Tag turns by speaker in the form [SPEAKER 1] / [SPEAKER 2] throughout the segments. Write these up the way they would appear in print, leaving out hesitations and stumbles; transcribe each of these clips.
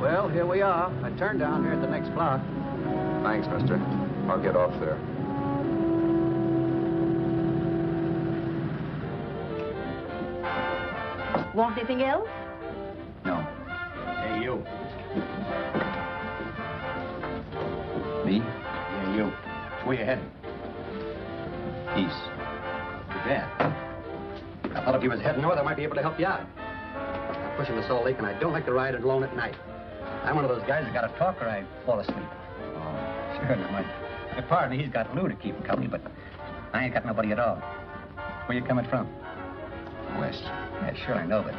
[SPEAKER 1] Well, here we are. I turned down here at the next block.
[SPEAKER 2] Thanks, mister. I'll get off there.
[SPEAKER 3] Want anything else?
[SPEAKER 4] No. Hey, you. Me? Yeah, you. Where you heading? East. Too bad. I thought if you was heading north, I might be able to help you out. I'm pushing the Salt Lake, and I don't like to ride it alone at night. I'm one of those guys that got to talk or I fall asleep. Oh, sure, now, my partner, he's got Lou to keep him company, but I ain't got nobody at all. Where you coming from? West. Yeah, sure, I know, but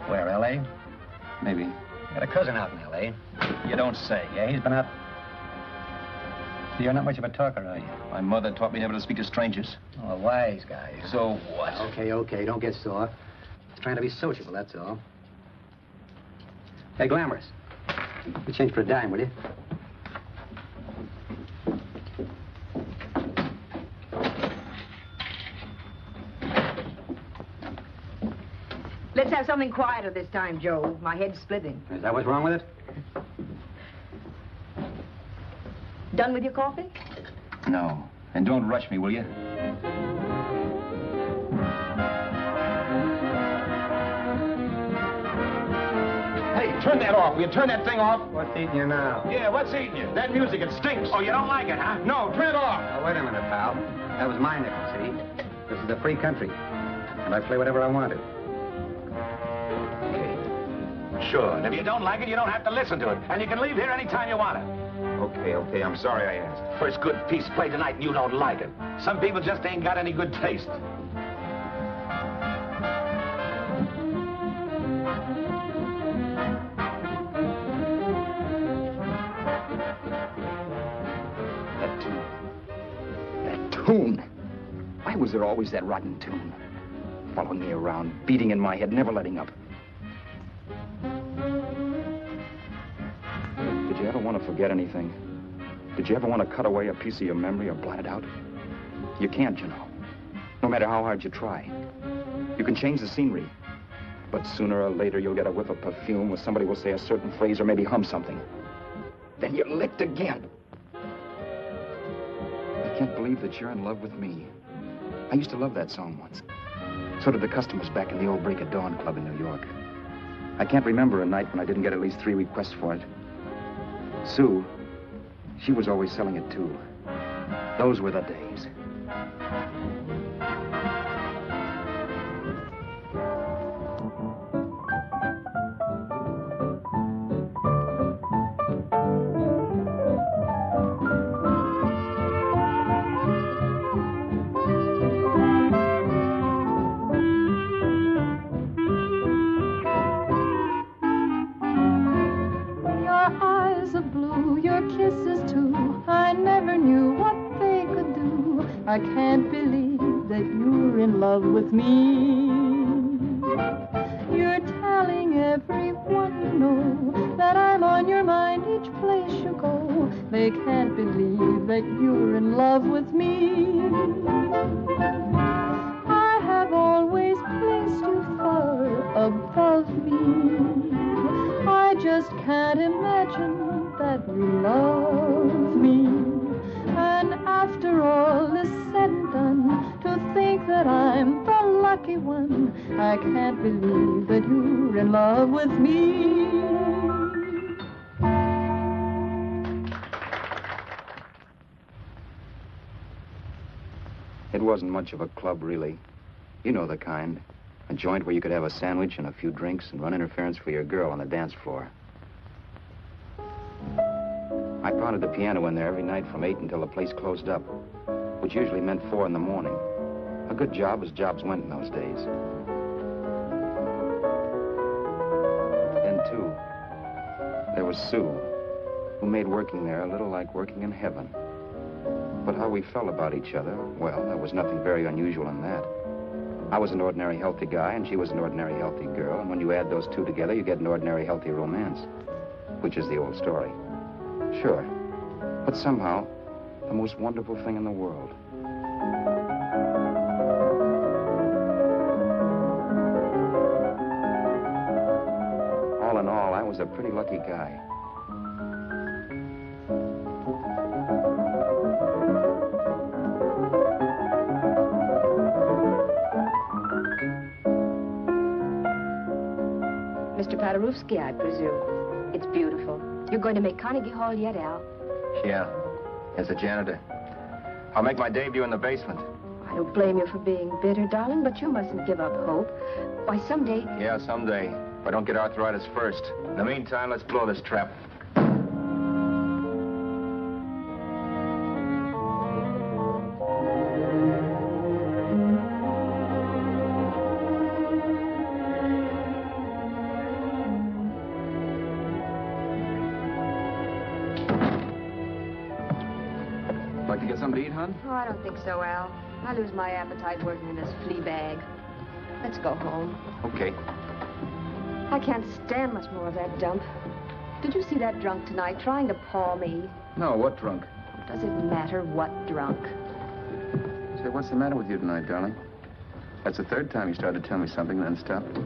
[SPEAKER 4] where, L.A.? Maybe. I got a cousin out in L.A. You don't say. Yeah, he's been out. You're not much of a talker, are you? My mother taught me never to speak to strangers. Oh, a wise guy. So what? Okay, don't get sore. Just trying to be sociable, that's all. Hey, Glamorous. You change for a dime, will you?
[SPEAKER 3] Let's have something quieter this time, Joe. My head's splitting.
[SPEAKER 4] Is that what's wrong with it?
[SPEAKER 3] Done with your coffee?
[SPEAKER 4] No. And don't rush me, will you?
[SPEAKER 5] Hey, turn that off. Will you turn that thing off?
[SPEAKER 4] What's eating you now?
[SPEAKER 5] Yeah, what's eating you? That music, it stinks. Oh, you don't like it, huh? No, turn it off.
[SPEAKER 4] Oh, wait a minute, pal. That was my nickel, see? This is a free country. And I play whatever I want to.
[SPEAKER 5] Sure, and if you don't like it, you don't have to listen to it. And you can leave here anytime you want to.
[SPEAKER 2] Okay, I'm sorry I asked.
[SPEAKER 5] First good piece played tonight and you don't like it. Some people just ain't got any good taste.
[SPEAKER 2] That tune. Why was there always that rotten tune? Following me around, beating in my head, never letting up. Did you ever want to forget anything? Did you ever want to cut away a piece of your memory or blot it out? You can't, you know. No matter how hard you try. You can change the scenery. But sooner or later, you'll get a whiff of perfume where somebody will say a certain phrase or maybe hum something. Then you're licked again. I can't believe that you're in love with me. I used to love that song once. So did the customers back in the old Break of Dawn Club in New York. I can't remember a night when I didn't get at least 3 requests for it. Sue, she was always selling it, too. Those were the days.
[SPEAKER 6] I can't believe that you're in love with me. You're telling everyone you know that I'm on your mind each place you go. They can't believe that you're in love with me. I have always placed you far above me. I just can't imagine that you love me. And after all is said and done, to think that I'm the lucky one, I can't believe that you're in love with me.
[SPEAKER 2] It wasn't much of a club, really. You know the kind. A joint where you could have a sandwich and a few drinks and run interference for your girl on the dance floor. I pounded the piano in there every night from 8 until the place closed up, which usually meant 4 in the morning. A good job as jobs went in those days. Then, too, there was Sue, who made working there a little like working in heaven. But how we felt about each other, well, there was nothing very unusual in that. I was an ordinary healthy guy, and she was an ordinary healthy girl, and when you add those two together, you get an ordinary healthy romance, which is the old story. Sure, but somehow, the most wonderful thing in the world. All in all, I was a pretty lucky guy.
[SPEAKER 3] Mr. Paderewski, I presume. It's beautiful. You're going to make Carnegie Hall yet, Al?
[SPEAKER 4] Yeah, as a janitor. I'll make my debut in the basement.
[SPEAKER 3] I don't blame you for being bitter, darling, but you mustn't give up hope. Why, someday...
[SPEAKER 4] Yeah, someday. If I don't get arthritis first. In the meantime, let's blow this trap.
[SPEAKER 2] Like to get something to eat, hon?
[SPEAKER 3] Oh, I don't think so, Al. I lose my appetite working in this flea bag. Let's go home.
[SPEAKER 2] Okay.
[SPEAKER 3] I can't stand much more of that dump. Did you see that drunk tonight trying to paw me?
[SPEAKER 2] No, what drunk?
[SPEAKER 3] Does it matter what drunk?
[SPEAKER 2] Say, what's the matter with you tonight, darling? That's the third time you started to tell me something and then stopped.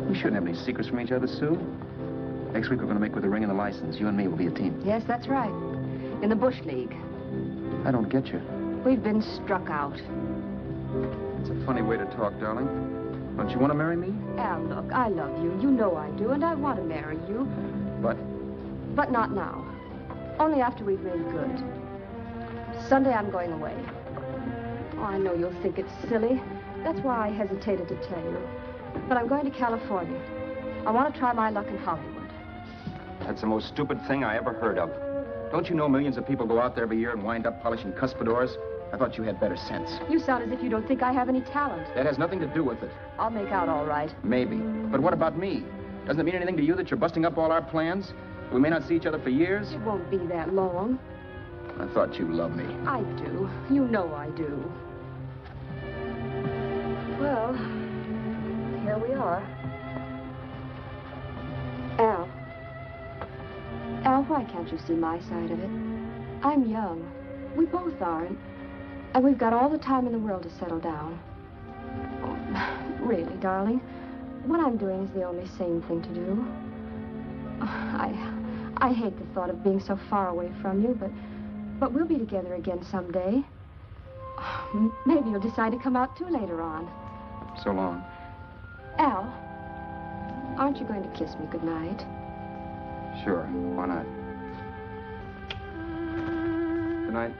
[SPEAKER 2] We shouldn't have any secrets from each other, Sue. Next week we're going to make with the ring and the license. You and me will be a team.
[SPEAKER 3] Yes, that's right. In the Bush League.
[SPEAKER 2] I don't get you.
[SPEAKER 3] We've been struck out.
[SPEAKER 2] It's a funny way to talk, darling. Don't you want to marry me?
[SPEAKER 3] Al, look, I love you. You know I do, and I want to marry you.
[SPEAKER 2] But
[SPEAKER 3] But not now. Only after we've made good. Sunday I'm going away. Oh, I know you'll think it's silly. That's why I hesitated to tell you. But I'm going to California. I want to try my luck in Hollywood.
[SPEAKER 2] that's the most stupid thing I ever heard of. Don't you know millions of people go out there every year and wind up polishing cuspidors? I thought you had better sense.
[SPEAKER 3] You sound as if you don't think I have any talent.
[SPEAKER 2] That has nothing to do with it.
[SPEAKER 3] I'll make out all right.
[SPEAKER 2] Maybe. But what about me? Doesn't it mean anything to you that you're busting up all our plans? We may not see each other for years?
[SPEAKER 3] It won't be that long.
[SPEAKER 2] I thought you loved me.
[SPEAKER 3] I do. You know I do. Well, here we are. Al. Al, why can't you see my side of it? I'm young. We both are, and we've got all the time in the world to settle down. Oh, really, darling, what I'm doing is the only sane thing to do. I hate the thought of being so far away from you, but we'll be together again someday. Maybe you'll decide to come out too later on.
[SPEAKER 2] So long.
[SPEAKER 3] Al, aren't you going to kiss me goodnight?
[SPEAKER 2] Sure. Why not? Good night.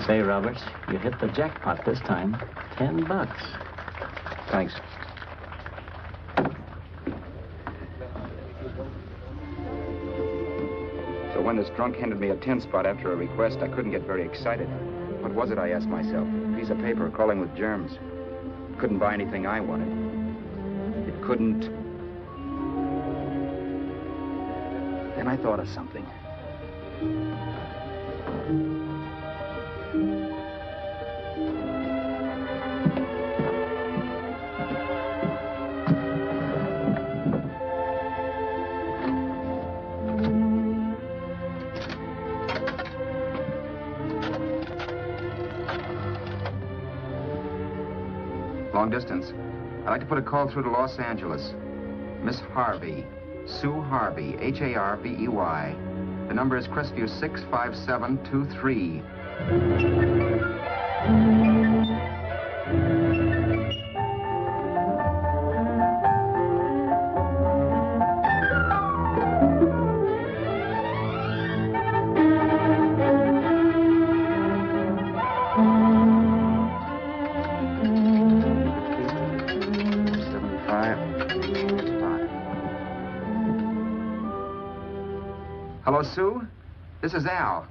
[SPEAKER 1] Say, Roberts, you hit the jackpot this time. $10.
[SPEAKER 2] Thanks. So when this drunk handed me a 10 spot after a request, I couldn't get very excited. What was it, I asked myself? A piece of paper crawling with germs. It couldn't buy anything I wanted. It couldn't... Then I thought of something. Long distance. I'd like to put a call through to Los Angeles. Miss Harvey. Sue Harvey, Harvey. The number is Crestview 65723. Hello, Sue? This is Al.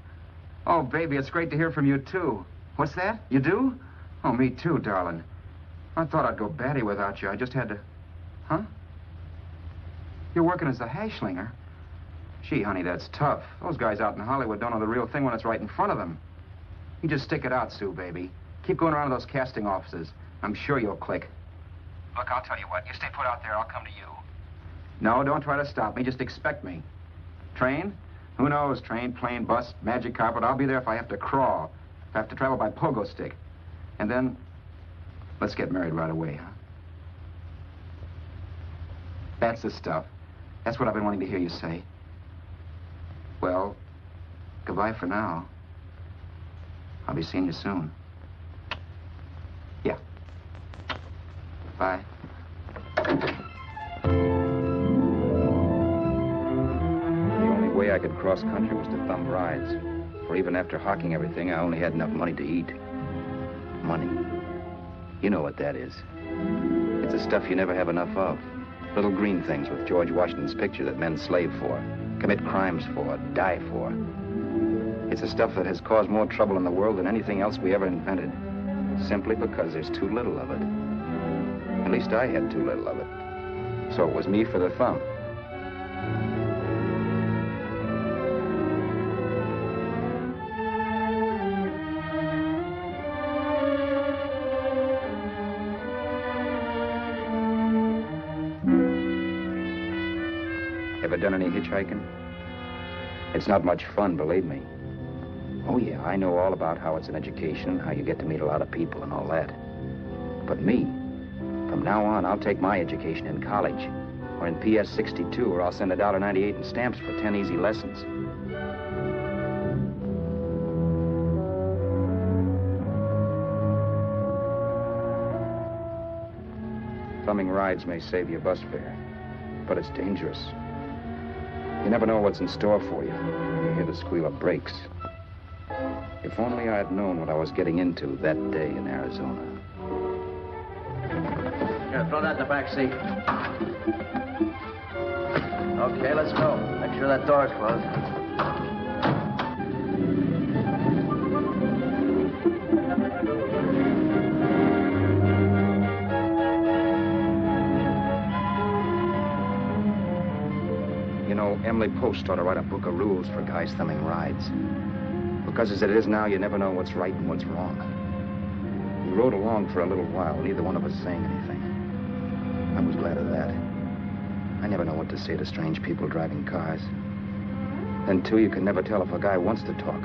[SPEAKER 2] Oh, baby, it's great to hear from you, too. What's that? You do? Oh, me too, darling. I thought I'd go batty without you. I just had to... Huh? You're working as a hashlinger? Gee, honey, that's tough. Those guys out in Hollywood don't know the real thing when it's right in front of them. You just stick it out, Sue, baby. Keep going around to those casting offices. I'm sure you'll click. Look, I'll tell you what. You stay put out there, I'll come to you. No, don't try to stop me. Just expect me. Train? Who knows? Train, plane, bus, magic carpet. I'll be there if I have to crawl. If I have to travel by pogo stick. And then, let's get married right away, huh? That's the stuff. That's what I've been wanting to hear you say. Well, goodbye for now. I'll be seeing you soon. Yeah. Bye. The way I could cross country was to thumb rides. For even after hawking everything, I only had enough money to eat. Money. You know what that is. It's the stuff you never have enough of. Little green things with George Washington's picture that men slave for, commit crimes for, die for. It's the stuff that has caused more trouble in the world than anything else we ever invented. Simply because there's too little of it. At least I had too little of it. So it was me for the thumb. Ever done any hitchhiking? It's not much fun, believe me. Oh, yeah, I know all about how it's an education, how you get to meet a lot of people and all that. But me, from now on, I'll take my education in college, or in PS 62, or I'll send $1.98 in stamps for 10 easy lessons. Thumbing rides may save you bus fare, but it's dangerous. You never know what's in store for you. You hear the squeal of brakes. If only I had known what I was getting into that day in Arizona.
[SPEAKER 1] Here, throw that in the back seat. Okay, let's go. Make sure that door's closed.
[SPEAKER 2] Emily Post ought to write a book of rules for guys thumbing rides. Because as it is now, you never know what's right and what's wrong. We rode along for a little while, neither one of us saying anything. I was glad of that. I never know what to say to strange people driving cars. Then, too, you can never tell if a guy wants to talk.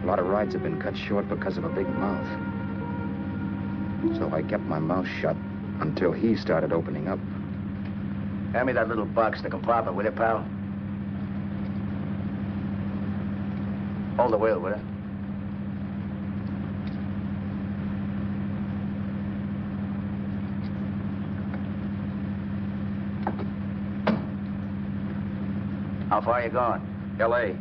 [SPEAKER 2] A lot of rides have been cut short because of a big mouth. So I kept my mouth shut until he started opening up.
[SPEAKER 1] Hand me that little box in the compartment, will you, pal? Hold the wheel, will you? How far are you going?
[SPEAKER 2] L.A.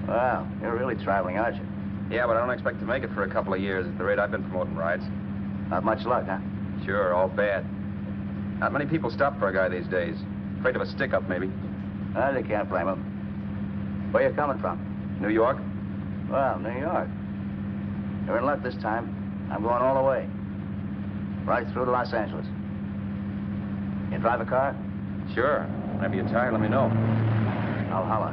[SPEAKER 1] Wow, you're really traveling, aren't you?
[SPEAKER 2] Yeah, but I don't expect to make it for a couple of years at the rate I've been promoting rides.
[SPEAKER 1] Not much luck, huh?
[SPEAKER 2] Sure, all bad. Not many people stop for a guy these days. Afraid of a stick-up, maybe.
[SPEAKER 1] Well, they can't blame him. Where you coming from?
[SPEAKER 2] New York?
[SPEAKER 1] Well, New York. You're in luck this time. I'm going all the way. Right through to Los Angeles. You drive a car?
[SPEAKER 2] Sure. Whenever you're tired, let me know.
[SPEAKER 1] I'll holler.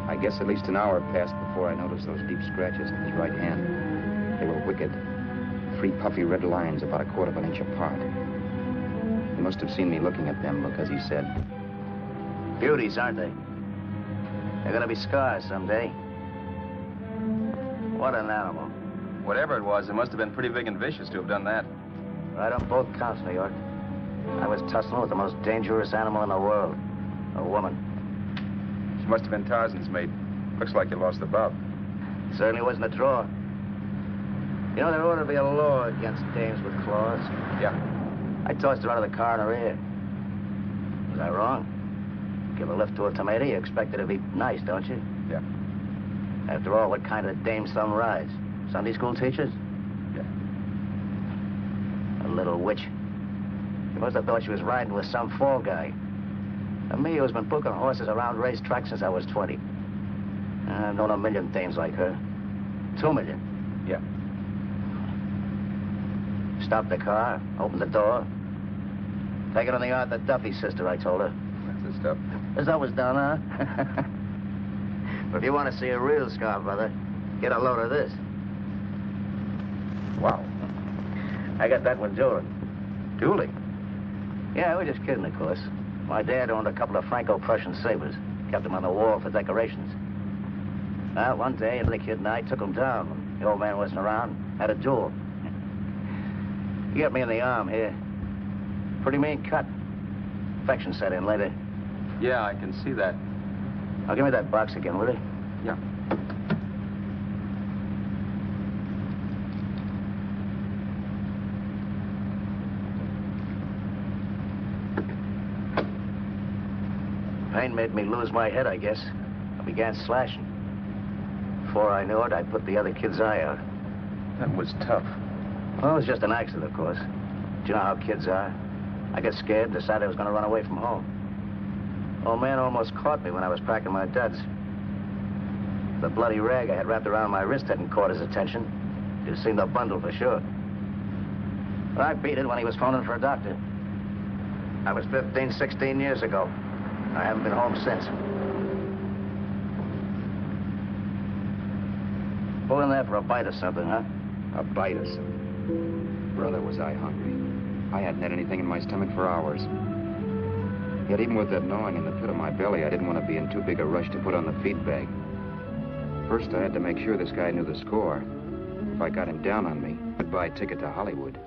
[SPEAKER 2] I guess at least an hour passed before I noticed those deep scratches in his right hand. They were wicked. 3 puffy red lines about 1/4 of an inch apart. He must have seen me looking at them because he said,
[SPEAKER 1] Beauties, aren't they? They're gonna be scars someday. What an animal.
[SPEAKER 2] Whatever it was, it must have been pretty big and vicious to have done that.
[SPEAKER 1] Right on both counts, New York. I was tussling with the most dangerous animal in the world. A woman.
[SPEAKER 2] She must have been Tarzan's mate. Looks like you lost the bout.
[SPEAKER 1] Certainly wasn't a draw. You know, there ought to be a law against dames with claws.
[SPEAKER 2] Yeah.
[SPEAKER 1] I tossed her out of the car in her ear. Was I wrong? Give a lift to a tomato, you expect her to be nice, don't you?
[SPEAKER 2] Yeah.
[SPEAKER 1] After all, what kind of dame some rides? Sunday school teachers?
[SPEAKER 2] Yeah.
[SPEAKER 1] A little witch. You must have thought she was riding with some fall guy. And me, who's been booking horses around racetracks since I was 20. I've known a million dames like her. 2 million.
[SPEAKER 2] Yeah.
[SPEAKER 1] Stopped the car, opened the door. Take it on the yard, the Duffy sister, I told her.
[SPEAKER 2] That's the stuff.
[SPEAKER 1] As that was done, huh? But if you want to see a real scar, brother, get a load of this.
[SPEAKER 2] Wow.
[SPEAKER 1] I got that one dueling. Dueling? Yeah, we're just kidding, of course. My dad owned a couple of Franco-Prussian sabers. Kept them on the wall for decorations. Well, one day, the kid and I took them down. When the old man wasn't around. Had a duel. He got me in the arm here. Pretty mean cut. Infection set in later.
[SPEAKER 2] Yeah, I can see that.
[SPEAKER 1] Now, give me that box again, will you?
[SPEAKER 2] Yeah.
[SPEAKER 1] Pain made me lose my head, I guess. I began slashing. Before I knew it, I put the other kid's eye out.
[SPEAKER 2] That was tough.
[SPEAKER 1] Well, it was just an accident, of course. Do you know how kids are? I got scared, decided I was going to run away from home. Old man almost caught me when I was packing my duds. The bloody rag I had wrapped around my wrist hadn't caught his attention. You'd seen the bundle for sure. But I beat it when he was phoning for a doctor. That was 15, 16 years ago. I haven't been home since. Pull in there for a bite or something, huh?
[SPEAKER 2] A bite or something. Brother, was I hungry. I hadn't had anything in my stomach for hours. Yet even with that gnawing in the pit of my belly, I didn't want to be in too big a rush to put on the feed bag. First, I had to make sure this guy knew the score. If I got him down on me, goodbye ticket to Hollywood.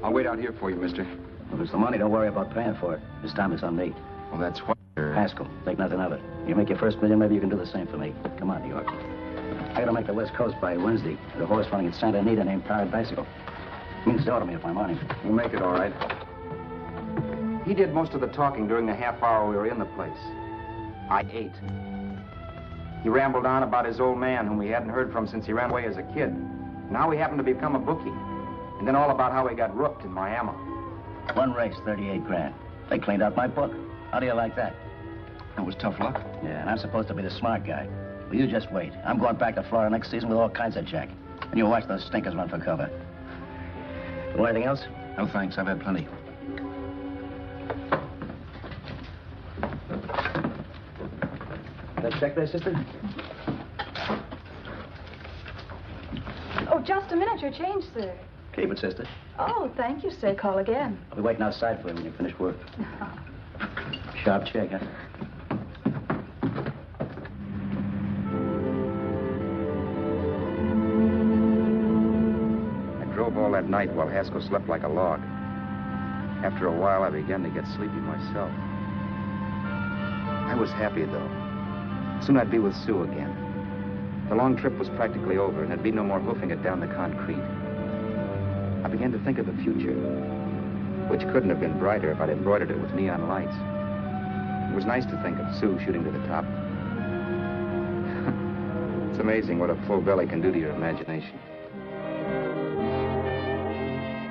[SPEAKER 2] I'll wait out here for you, mister.
[SPEAKER 1] If it's the money, don't worry about paying for it. This time it's on me.
[SPEAKER 2] Well, that's what...
[SPEAKER 1] Haskell, think nothing of it. You make your first million, maybe you can do the same for me. Come on, New York. I gotta make the West Coast by Wednesday. There's a horse running at Santa Anita named Pirate Bicycle. Means to me if I'm on him.
[SPEAKER 2] We'll make it all right. He did most of the talking during the half hour we were in the place. I ate. He rambled on about his old man, whom we hadn't heard from since he ran away as a kid. Now he happened to become a bookie. And then all about how he got rooked in Miami.
[SPEAKER 1] One race, 38 grand. They cleaned out my book. How do you like that?
[SPEAKER 2] That was tough luck.
[SPEAKER 1] Yeah, and I'm supposed to be the smart guy. Well, you just wait. I'm going back to Florida next season with all kinds of jack. And you'll watch those stinkers run for cover. Want anything else?
[SPEAKER 2] No, thanks. I've had plenty.
[SPEAKER 1] That check there, sister?
[SPEAKER 7] Oh, just a minute. Your change, sir.
[SPEAKER 1] Keep it, sister.
[SPEAKER 7] Oh, thank you, sir. Call again.
[SPEAKER 1] I'll be waiting outside for you when you finish work. Sharp check, huh?
[SPEAKER 2] I drove all that night while Haskell slept like a log. After a while, I began to get sleepy myself. I was happy, though. Soon I'd be with Sue again. The long trip was practically over, and there'd be no more hoofing it down the concrete. I began to think of the future, which couldn't have been brighter if I'd embroidered it with neon lights. It was nice to think of Sue shooting to the top. It's amazing what a full belly can do to your imagination.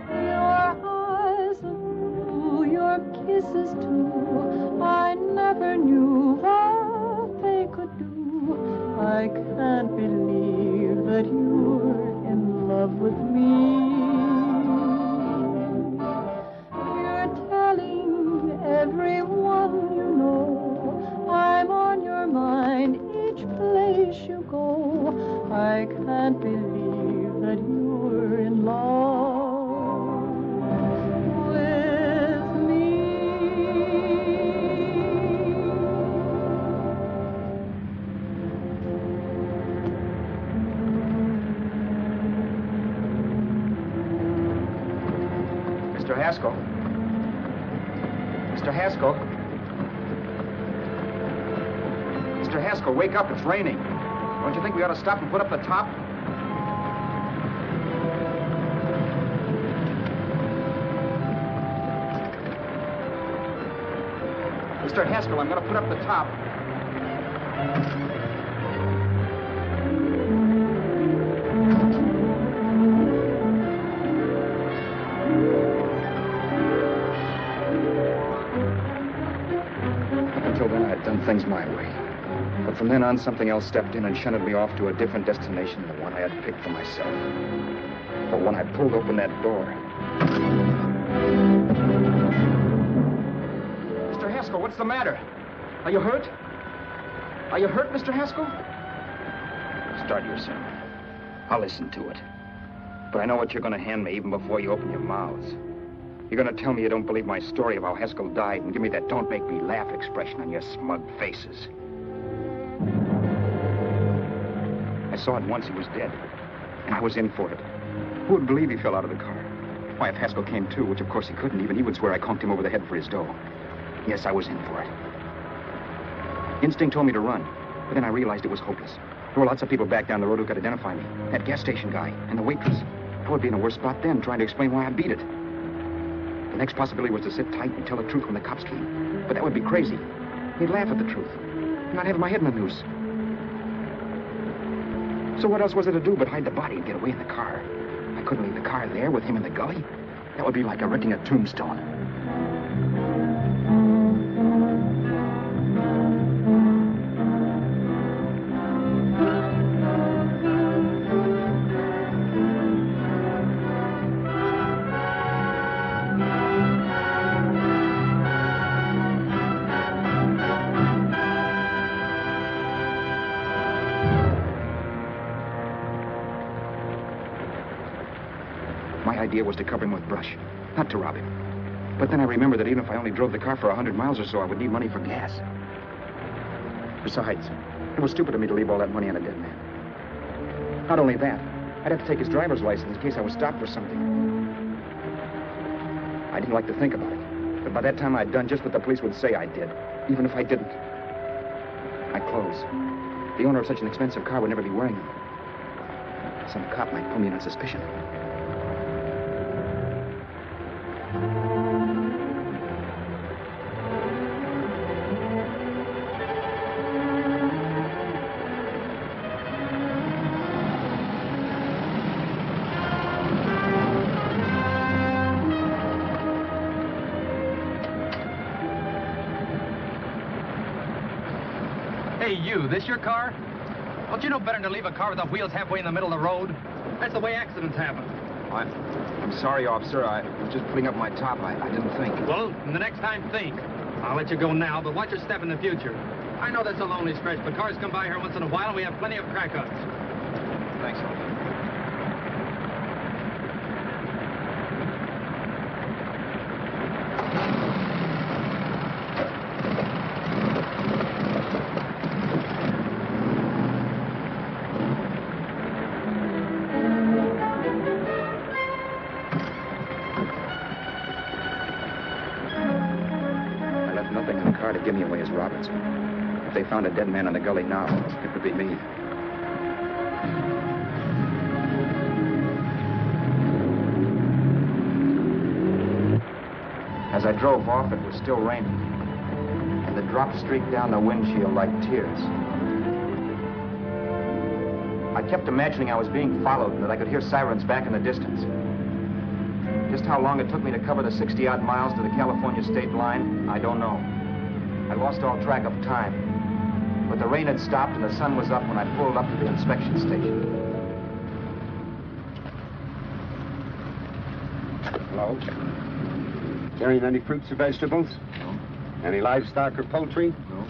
[SPEAKER 6] Your eyes are blue, your kisses too. I never knew what they could do. I can't believe that you're in love with me. You're telling everyone you know I'm on your mind each place you go. I can't believe that you're in love with me.
[SPEAKER 2] Haskell. Mr. Haskell. Mr. Haskell, wake up. It's raining. Don't you think we ought to stop and put up the top? Mr. Haskell, I'm going to put up the top. Until then, I had done things my way. But from then on, something else stepped in and shunted me off to a different destination than the one I had picked for myself. But when I pulled open that door... Mr. Haskell, what's the matter? Are you hurt? Are you hurt, Mr. Haskell? Start your sermon. I'll listen to it. But I know what you're going to hand me even before you open your mouths. You're going to tell me you don't believe my story of how Haskell died and give me that don't make me laugh expression on your smug faces. I saw at once he was dead, and I was in for it. Who would believe he fell out of the car? Why, if Haskell came too, which of course he couldn't, even he would swear I conked him over the head for his dough. Yes, I was in for it. Instinct told me to run, but then I realized it was hopeless. There were lots of people back down the road who could identify me. That gas station guy and the waitress. I would be in a worse spot then, trying to explain why I beat it. The next possibility was to sit tight and tell the truth when the cops came. But that would be crazy. They'd laugh at the truth. And I'd have my head in the noose. So what else was there to do but hide the body and get away in the car? I couldn't leave the car there with him in the gully. That would be like erecting a tombstone. My idea was to cover him with brush, not to rob him. But then I remembered that even if I only drove the car for 100 miles or so, I would need money for gas. Besides, it was stupid of me to leave all that money on a dead man. Not only that, I'd have to take his driver's license in case I was stopped for something. I didn't like to think about it, but by that time I'd done just what the police would say I did, even if I didn't. My clothes. The owner of such an expensive car would never be wearing them. Some cop might pull me in on suspicion.
[SPEAKER 4] This your car? Don't you know better than to leave a car with the wheels halfway in the middle of the road? That's the way accidents happen.
[SPEAKER 2] I'm sorry, officer. I was just putting up my top. I didn't think.
[SPEAKER 4] Well, the next time, think. I'll let you go now, but watch your step in the future. I know that's a lonely stretch, but cars come by here once in a while, and we have plenty of crack ups.
[SPEAKER 2] Thanks, officer. Give me away as Roberts. If they found a dead man in the gully now, it would be me. As I drove off, it was still raining, and the drops streaked down the windshield like tears. I kept imagining I was being followed and that I could hear sirens back in the distance. Just how long it took me to cover the 60-odd miles to the California state line, I don't know. I lost all track of time. But the rain had stopped and the sun was up when I pulled up to the inspection station.
[SPEAKER 8] Hello? Carrying any fruits or vegetables?
[SPEAKER 2] No.
[SPEAKER 8] Any livestock or poultry?
[SPEAKER 2] No.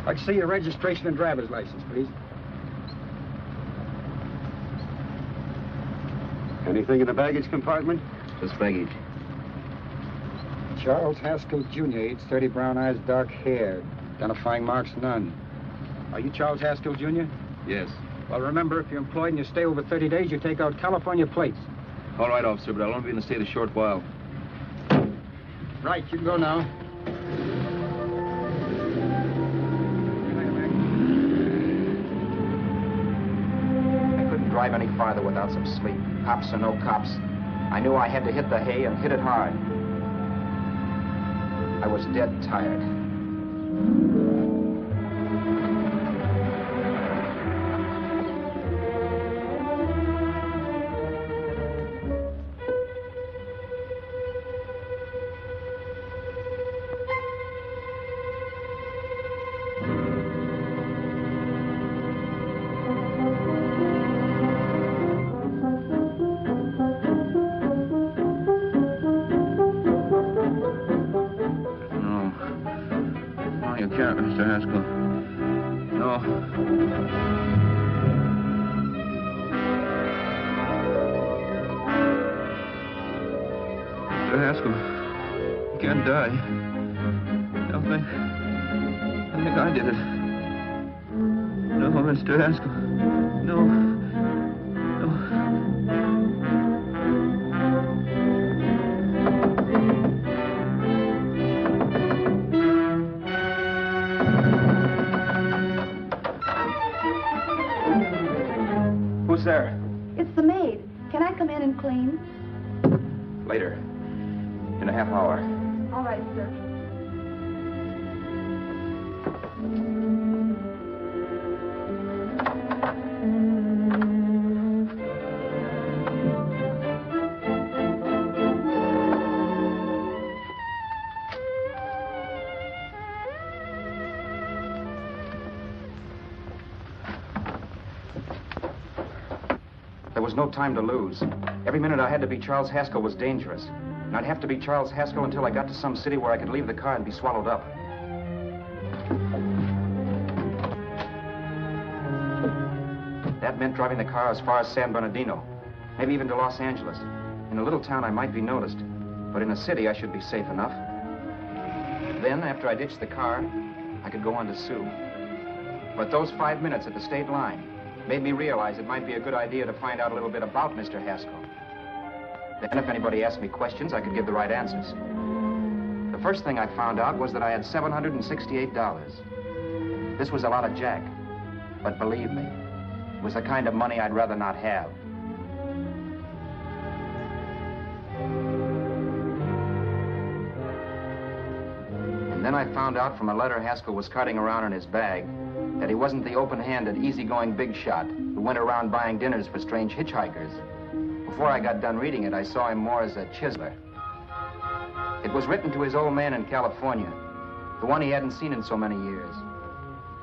[SPEAKER 8] I'd see your registration and driver's license, please. Anything in the baggage compartment?
[SPEAKER 2] Just baggage.
[SPEAKER 8] Charles Haskell, Jr., age 30, brown eyes, dark hair. Identifying marks, none. Are you Charles Haskell, Jr.?
[SPEAKER 2] Yes.
[SPEAKER 8] Well, remember, if you're employed and you stay over 30 days, you take out California plates.
[SPEAKER 2] All right, officer, but I'll only be in the state a short while.
[SPEAKER 8] Right, you can go now.
[SPEAKER 2] I couldn't drive any farther without some sleep. Cops or no cops, I knew I had to hit the hay and hit it hard. I was dead tired. Mr. Haskell. No. Mr. Haskell, you can't die. I think I did it. No, Mr. Haskell. No. There.
[SPEAKER 7] It's the maid. Can I come in and clean?
[SPEAKER 2] Later. In a half hour.
[SPEAKER 7] All right, sir.
[SPEAKER 2] There was no time to lose. Every minute I had to be Charles Haskell was dangerous. And I'd have to be Charles Haskell until I got to some city where I could leave the car and be swallowed up. That meant driving the car as far as San Bernardino, maybe even to Los Angeles. In a little town, I might be noticed, but in a city, I should be safe enough. Then, after I ditched the car, I could go on to Sue. But those 5 minutes at the state line made me realize it might be a good idea to find out a little bit about Mr. Haskell. Then if anybody asked me questions, I could give the right answers. The first thing I found out was that I had $768. This was a lot of jack, but believe me, it was the kind of money I'd rather not have. And then I found out from a letter Haskell was carting around in his bag that he wasn't the open-handed, easygoing big shot who went around buying dinners for strange hitchhikers. Before I got done reading it, I saw him more as a chiseler. It was written to his old man in California, the one he hadn't seen in so many years.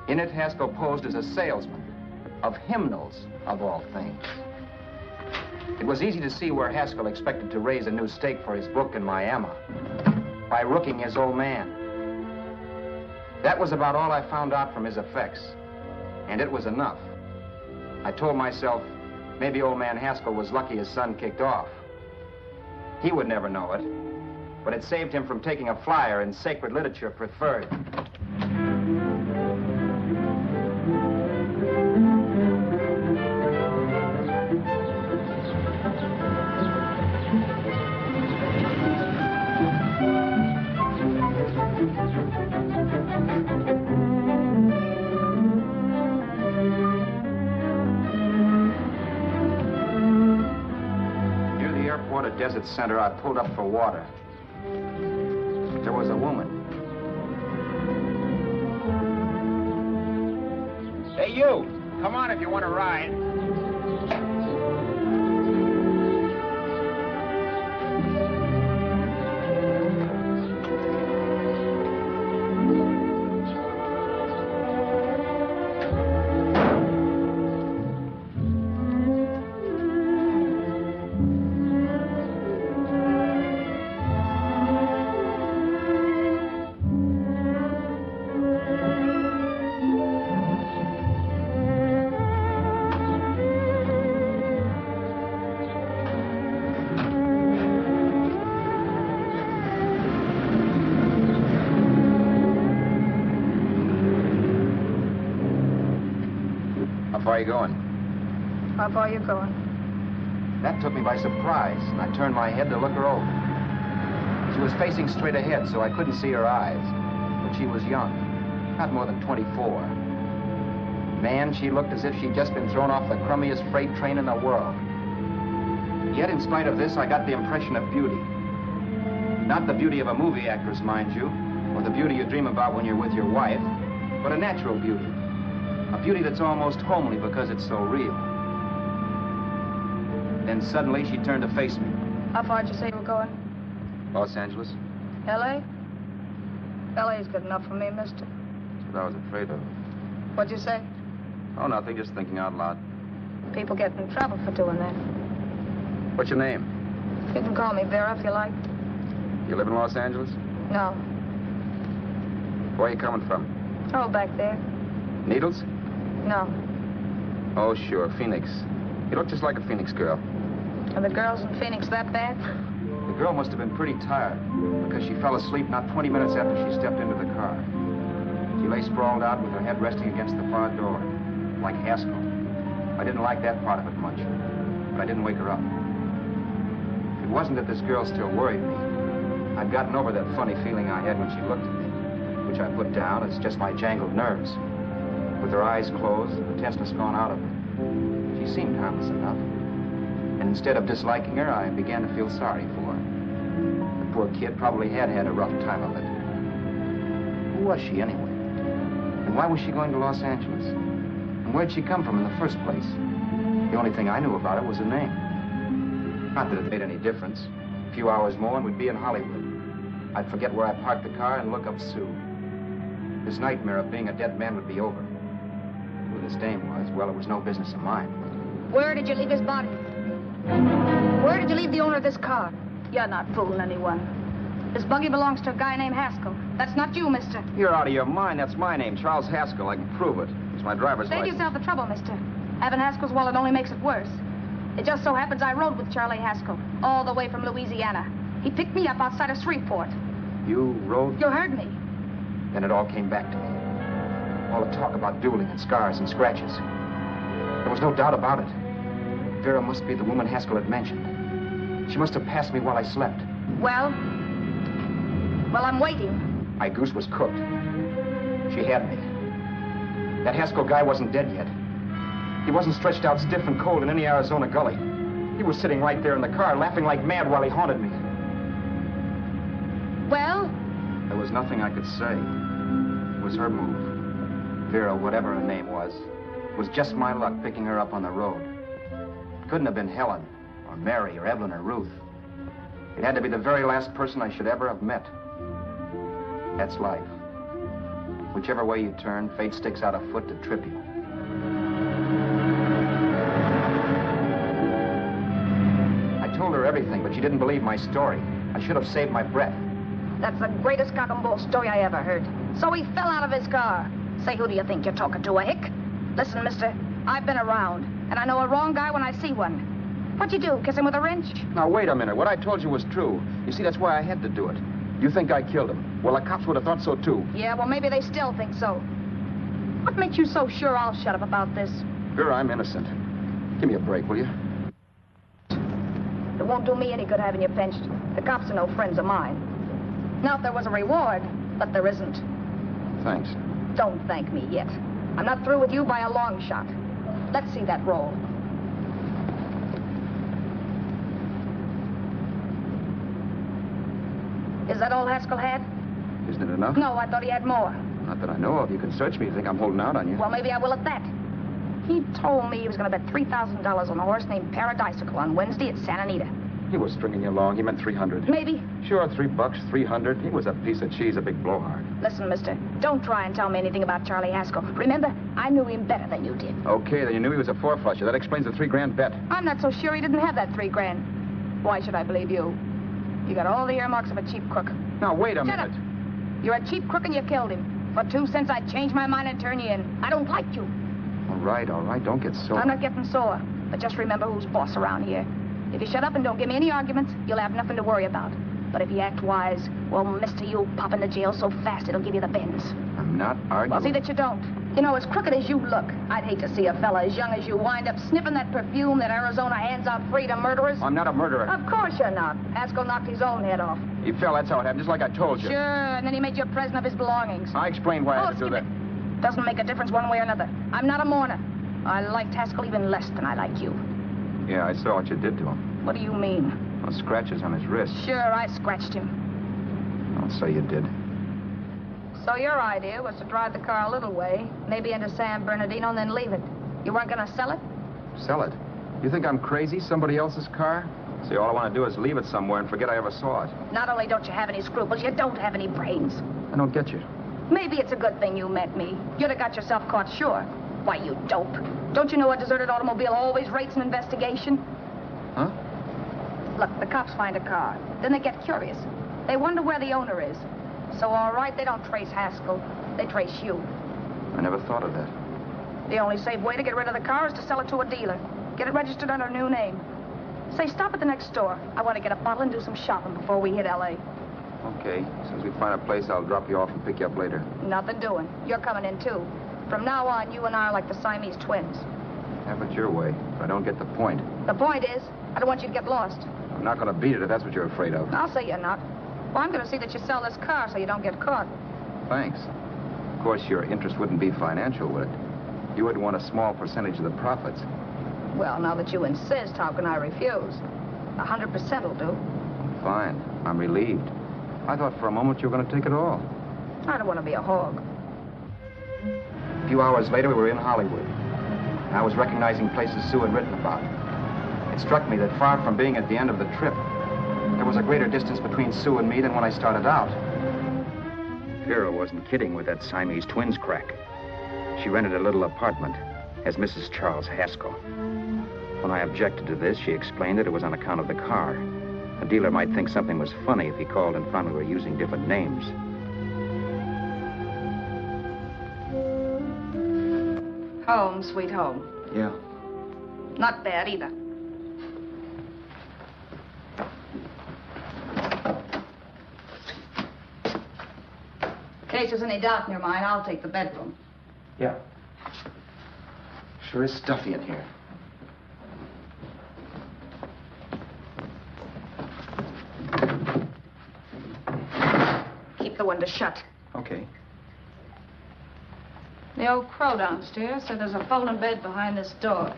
[SPEAKER 2] In it, Haskell posed as a salesman of hymnals, of all things. It was easy to see where Haskell expected to raise a new stake for his book in Miami by rooking his old man. That was about all I found out from his effects, and it was enough. I told myself, maybe old man Haskell was lucky his son kicked off. He would never know it, but it saved him from taking a flyer in Sacred Literature Preferred. Desert Center, I pulled up for water. There was a woman.
[SPEAKER 8] Hey, you! Come on if you want to ride.
[SPEAKER 2] How far are you going?
[SPEAKER 7] How far are you going?
[SPEAKER 2] That took me by surprise, and I turned my head to look her over. She was facing straight ahead, so I couldn't see her eyes. But she was young, not more than 24. Man, she looked as if she'd just been thrown off the crummiest freight train in the world. Yet, in spite of this, I got the impression of beauty. Not the beauty of a movie actress, mind you, or the beauty you dream about when you're with your wife, but a natural beauty. A beauty that's almost homely because it's so real. Then suddenly she turned to face me.
[SPEAKER 7] How far did you say you were going?
[SPEAKER 2] Los Angeles?
[SPEAKER 7] L.A.? L.A.'s good enough for me, mister.
[SPEAKER 2] That's what I was afraid of.
[SPEAKER 7] What'd you say?
[SPEAKER 2] Oh, nothing, just thinking out loud.
[SPEAKER 7] People get in trouble for doing that.
[SPEAKER 2] What's your name?
[SPEAKER 7] You can call me Vera if you like.
[SPEAKER 2] You live in Los Angeles?
[SPEAKER 7] No.
[SPEAKER 2] Where are you coming from?
[SPEAKER 7] Oh, back there.
[SPEAKER 2] Needles?
[SPEAKER 7] No.
[SPEAKER 2] Oh, sure, Phoenix. You look just like a Phoenix girl.
[SPEAKER 7] Are the girls in Phoenix that bad?
[SPEAKER 2] The girl must have been pretty tired, because she fell asleep not 20 minutes after she stepped into the car. She lay sprawled out with her head resting against the far door, like Haskell. I didn't like that part of it much, but I didn't wake her up. It wasn't that this girl still worried me. I'd gotten over that funny feeling I had when she looked at me, which I put down as just my jangled nerves. With her eyes closed and the tenseness gone out of her, she seemed harmless enough. And instead of disliking her, I began to feel sorry for her. The poor kid probably had had a rough time of it. Who was she, anyway? And why was she going to Los Angeles? And where'd she come from in the first place? The only thing I knew about her was her name. Not that it made any difference. A few hours more and we'd be in Hollywood. I'd forget where I parked the car and look up Sue. This nightmare of being a dead man would be over. Who this dame was, well, it was no business of mine.
[SPEAKER 7] Where did you leave his body? Where did you leave the owner of this car? You're not fooling anyone. This buggy belongs to a guy named Haskell. That's not you, mister.
[SPEAKER 2] You're out of your mind. That's my name, Charles Haskell. I can prove it. It's my driver's
[SPEAKER 7] Save
[SPEAKER 2] license.
[SPEAKER 7] yourself the trouble, mister. Having Haskell's wallet only makes it worse. It just so happens I rode with Charlie Haskell, all the way from Louisiana. He picked me up outside of Shreveport.
[SPEAKER 2] You rode?
[SPEAKER 7] You heard me.
[SPEAKER 2] Then it all came back to me. All the talk about dueling and scars and scratches. There was no doubt about it. Vera must be the woman Haskell had mentioned. She must have passed me while I slept.
[SPEAKER 7] Well, I'm waiting.
[SPEAKER 2] My goose was cooked. She had me. That Haskell guy wasn't dead yet. He wasn't stretched out stiff and cold in any Arizona gully. He was sitting right there in the car, laughing like mad while he haunted me.
[SPEAKER 7] Well?
[SPEAKER 2] There was nothing I could say. It was her move. Vera, whatever her name was just my luck picking her up on the road. It couldn't have been Helen, or Mary, or Evelyn, or Ruth. It had to be the very last person I should ever have met. That's life. Whichever way you turn, fate sticks out a foot to trip you. I told her everything, but she didn't believe my story. I should have saved my breath.
[SPEAKER 7] That's the greatest cock and bull story I ever heard. So he fell out of his car. Say, who do you think you're talking to, a hick? Listen, mister, I've been around, and I know a wrong guy when I see one. What'd you do, kiss him with a wrench?
[SPEAKER 2] Now, wait a minute. What I told you was true. You see, that's why I had to do it. You think I killed him. Well, the cops would have thought so, too.
[SPEAKER 7] Yeah, well, maybe they still think so. What makes you so sure I'll shut up about this?
[SPEAKER 2] Vera, I'm innocent. Give me a break, will you?
[SPEAKER 7] It won't do me any good having you pinched. The cops are no friends of mine. Now, if there was a reward, but there isn't.
[SPEAKER 2] Thanks.
[SPEAKER 7] Don't thank me yet. I'm not through with you by a long shot. Let's see that roll. Is that all Haskell had?
[SPEAKER 2] Isn't it enough?
[SPEAKER 7] No, I thought he had more.
[SPEAKER 2] Not that I know of. You can search me if you think I'm holding out on you.
[SPEAKER 7] Well, maybe I will at that. He told me he was going to bet $3,000 on a horse named Paradisical on Wednesday at Santa Anita.
[SPEAKER 2] He was stringing you along. He meant 300.
[SPEAKER 7] Maybe.
[SPEAKER 2] Sure, $3, 300. He was a piece of cheese, a big blowhard.
[SPEAKER 7] Listen, mister, don't try and tell me anything about Charlie Haskell. Remember, I knew him better than you did.
[SPEAKER 2] Okay, then you knew he was a four-flusher. That explains the $3,000 bet.
[SPEAKER 7] I'm not so sure he didn't have that $3,000. Why should I believe you? You got all the earmarks of a cheap crook.
[SPEAKER 2] Now, wait a minute.
[SPEAKER 7] Shut up. You're a cheap crook and you killed him. For 2 cents, I'd change my mind and turn you in. I don't like you.
[SPEAKER 2] All right. Don't get sore.
[SPEAKER 7] I'm not getting sore. But just remember who's boss around here. If you shut up and don't give me any arguments, you'll have nothing to worry about. But if you act wise, well, mister, you'll pop into jail so fast it'll give you the bends.
[SPEAKER 2] I'm not arguing.
[SPEAKER 7] Well, see that you don't. You know, as crooked as you look, I'd hate to see a fella as young as you wind up sniffing that perfume that Arizona hands out free to murderers.
[SPEAKER 8] I'm not a murderer.
[SPEAKER 7] Of course you're not. Haskell knocked his own head off.
[SPEAKER 8] He fell, that's how it happened, just like I told you.
[SPEAKER 7] Sure, and then he made you a present of his belongings.
[SPEAKER 8] I explained why I had to do
[SPEAKER 7] skip
[SPEAKER 8] that.
[SPEAKER 7] it. Doesn't make a difference one way or another. I'm not a mourner. I liked Haskell even less than I like you.
[SPEAKER 2] Yeah, I saw what you did to him.
[SPEAKER 7] What do you mean?
[SPEAKER 2] Well, scratches on his wrist.
[SPEAKER 7] Sure, I scratched him.
[SPEAKER 2] I'll say you did.
[SPEAKER 7] So your idea was to drive the car a little way, maybe into San Bernardino, and then leave it. You weren't going to sell it?
[SPEAKER 2] Sell it? You think I'm crazy? Somebody else's car? See, all I want to do is leave it somewhere and forget I ever saw it.
[SPEAKER 7] Not only don't you have any scruples, you don't have any brains.
[SPEAKER 2] I don't get you.
[SPEAKER 7] Maybe it's a good thing you met me. You'd have got yourself caught, sure. Why, you dope. Don't you know a deserted automobile always rates an investigation?
[SPEAKER 2] Huh?
[SPEAKER 7] Look, the cops find a car. Then they get curious. They wonder where the owner is. So, all right, they don't trace Haskell. They trace you.
[SPEAKER 2] I never thought of that.
[SPEAKER 7] The only safe way to get rid of the car is to sell it to a dealer. Get it registered under a new name. Say, stop at the next store. I want to get a bottle and do some shopping before we hit L.A.
[SPEAKER 2] Okay. As soon as we find a place, I'll drop you off and pick you up later.
[SPEAKER 7] Nothing doing. You're coming in, too. From now on, you and I are like the Siamese twins.
[SPEAKER 2] Have it your way, but I don't get the point.
[SPEAKER 7] The point is, I don't want you to get lost.
[SPEAKER 2] I'm not going to beat it if that's what you're afraid of.
[SPEAKER 7] I'll say you're not. Well, I'm going to see that you sell this car so you don't get caught.
[SPEAKER 2] Thanks. Of course, your interest wouldn't be financial, would it? You would want a small percentage of the profits.
[SPEAKER 7] Well, now that you insist, how can I refuse? 100% will do.
[SPEAKER 2] Fine. I'm relieved. I thought for a moment you were going to take it all.
[SPEAKER 7] I don't want to be a hog.
[SPEAKER 2] A few hours later, we were in Hollywood. I was recognizing places Sue had written about. It struck me that far from being at the end of the trip, there was a greater distance between Sue and me than when I started out. Vera wasn't kidding with that Siamese twins crack. She rented a little apartment as Mrs. Charles Haskell. When I objected to this, she explained that it was on account of the car. A dealer might think something was funny if he called and found we were using different names.
[SPEAKER 7] Home, sweet home.
[SPEAKER 2] Yeah.
[SPEAKER 7] Not bad either. In case there's any doubt in your mind, I'll take the bedroom.
[SPEAKER 2] Yeah. Sure is stuffy in here.
[SPEAKER 7] Keep the window shut.
[SPEAKER 2] Okay.
[SPEAKER 7] The old crow downstairs said there's a folding bed behind this door.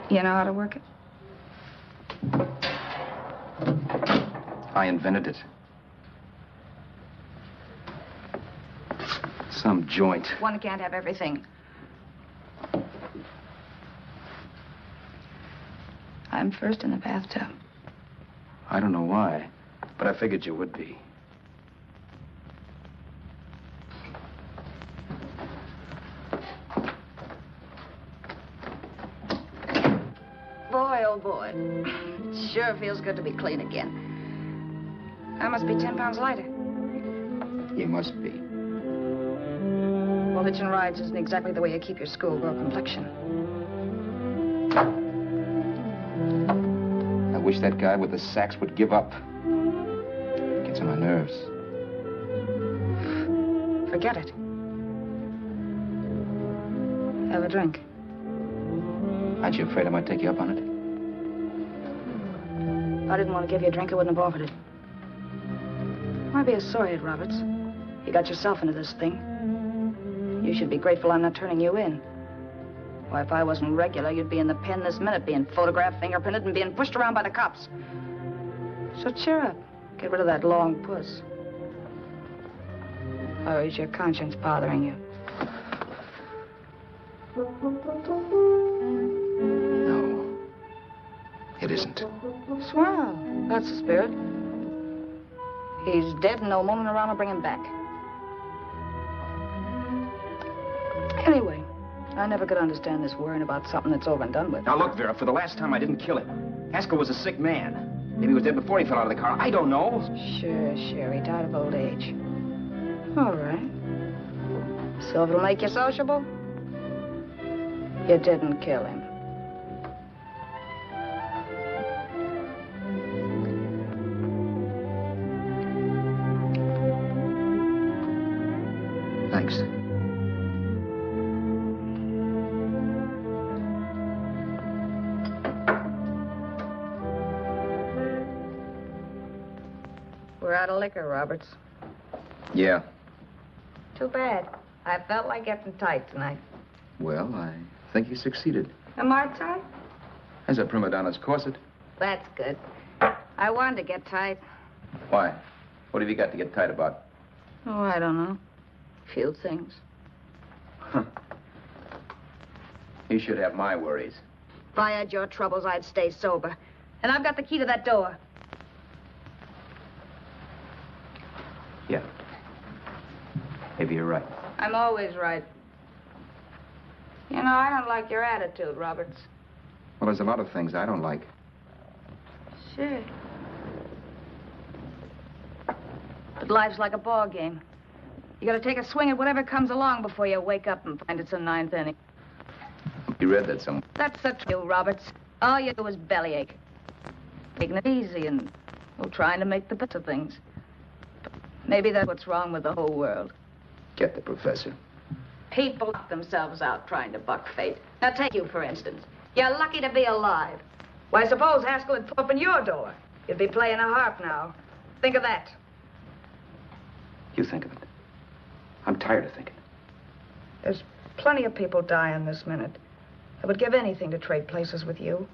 [SPEAKER 7] You know how to work it?
[SPEAKER 2] I invented it. Some joint.
[SPEAKER 7] One can't have everything. I'm first in the bathtub.
[SPEAKER 2] I don't know why, but I figured you would be.
[SPEAKER 7] Boy, oh boy. It sure feels good to be clean again. I must be 10 pounds lighter.
[SPEAKER 2] You must be.
[SPEAKER 7] Well, hitching rides isn't exactly the way you keep your schoolgirl complexion.
[SPEAKER 2] I wish that guy with the sax would give up. Gets on my nerves.
[SPEAKER 7] Forget it. Have a drink.
[SPEAKER 2] Aren't you afraid I might take you up on it?
[SPEAKER 7] If I didn't want to give you a drink, I wouldn't have offered it. Why be a sorehead, Roberts? You got yourself into this thing. You should be grateful I'm not turning you in. Why, if I wasn't regular, you'd be in the pen this minute, being photographed, fingerprinted, and being pushed around by the cops. So cheer up. Get rid of that long puss. Or is your conscience bothering you?
[SPEAKER 2] No. It isn't.
[SPEAKER 7] Swell. That's the spirit. He's dead and no moaning around will bring him back. Anyway, I never could understand this worrying about something that's over and done with.
[SPEAKER 2] Now, look, Vera, for the last time, I didn't kill him. Haskell was a sick man. Maybe he was dead before he fell out of the car. I don't know.
[SPEAKER 7] Sure. He died of old age. All right. So if it'll make you sociable, you didn't kill him. out of liquor, Roberts.
[SPEAKER 2] Yeah.
[SPEAKER 7] Too bad. I felt like getting tight tonight.
[SPEAKER 2] Well, I think you succeeded.
[SPEAKER 7] Am I tight?
[SPEAKER 2] As a prima donna's corset.
[SPEAKER 7] That's good. I wanted to get tight.
[SPEAKER 2] Why? What have you got to get tight about?
[SPEAKER 7] Oh, I don't know. Few things.
[SPEAKER 2] You should have my worries.
[SPEAKER 7] If I had your troubles, I'd stay sober. And I've got the key to that door.
[SPEAKER 2] Yeah. Maybe you're right.
[SPEAKER 7] I'm always right. You know, I don't like your attitude, Roberts.
[SPEAKER 2] Well, there's a lot of things I don't like.
[SPEAKER 7] Sure. But life's like a ball game. You gotta take a swing at whatever comes along before you wake up and find it's a ninth inning.
[SPEAKER 2] You read that somewhere.
[SPEAKER 7] That's the truth, Roberts. All you do is bellyache. Taking it easy and trying to make the best of things. But maybe that's what's wrong with the whole world.
[SPEAKER 2] Get the professor.
[SPEAKER 7] People lock themselves out trying to buck fate. Now, take you, for instance. You're lucky to be alive. Why, suppose Haskell had opened your door. You'd be playing a harp now. Think of that.
[SPEAKER 2] You think of it. I'm tired of thinking.
[SPEAKER 7] There's plenty of people dying this minute. I would give anything to trade places with you.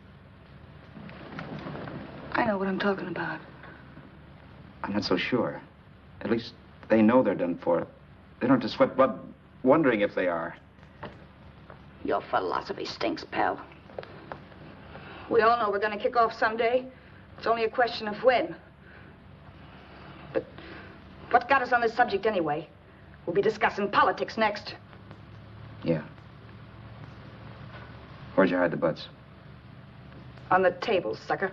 [SPEAKER 7] I know what I'm talking about.
[SPEAKER 2] I'm not so sure. At least they know they're done for. They don't have to sweat blood wondering if they are.
[SPEAKER 7] Your philosophy stinks, pal. We all know we're going to kick off someday. It's only a question of when. But what got us on this subject anyway? We'll be discussing politics next.
[SPEAKER 2] Yeah. Where'd you hide the butts?
[SPEAKER 7] On the table, sucker.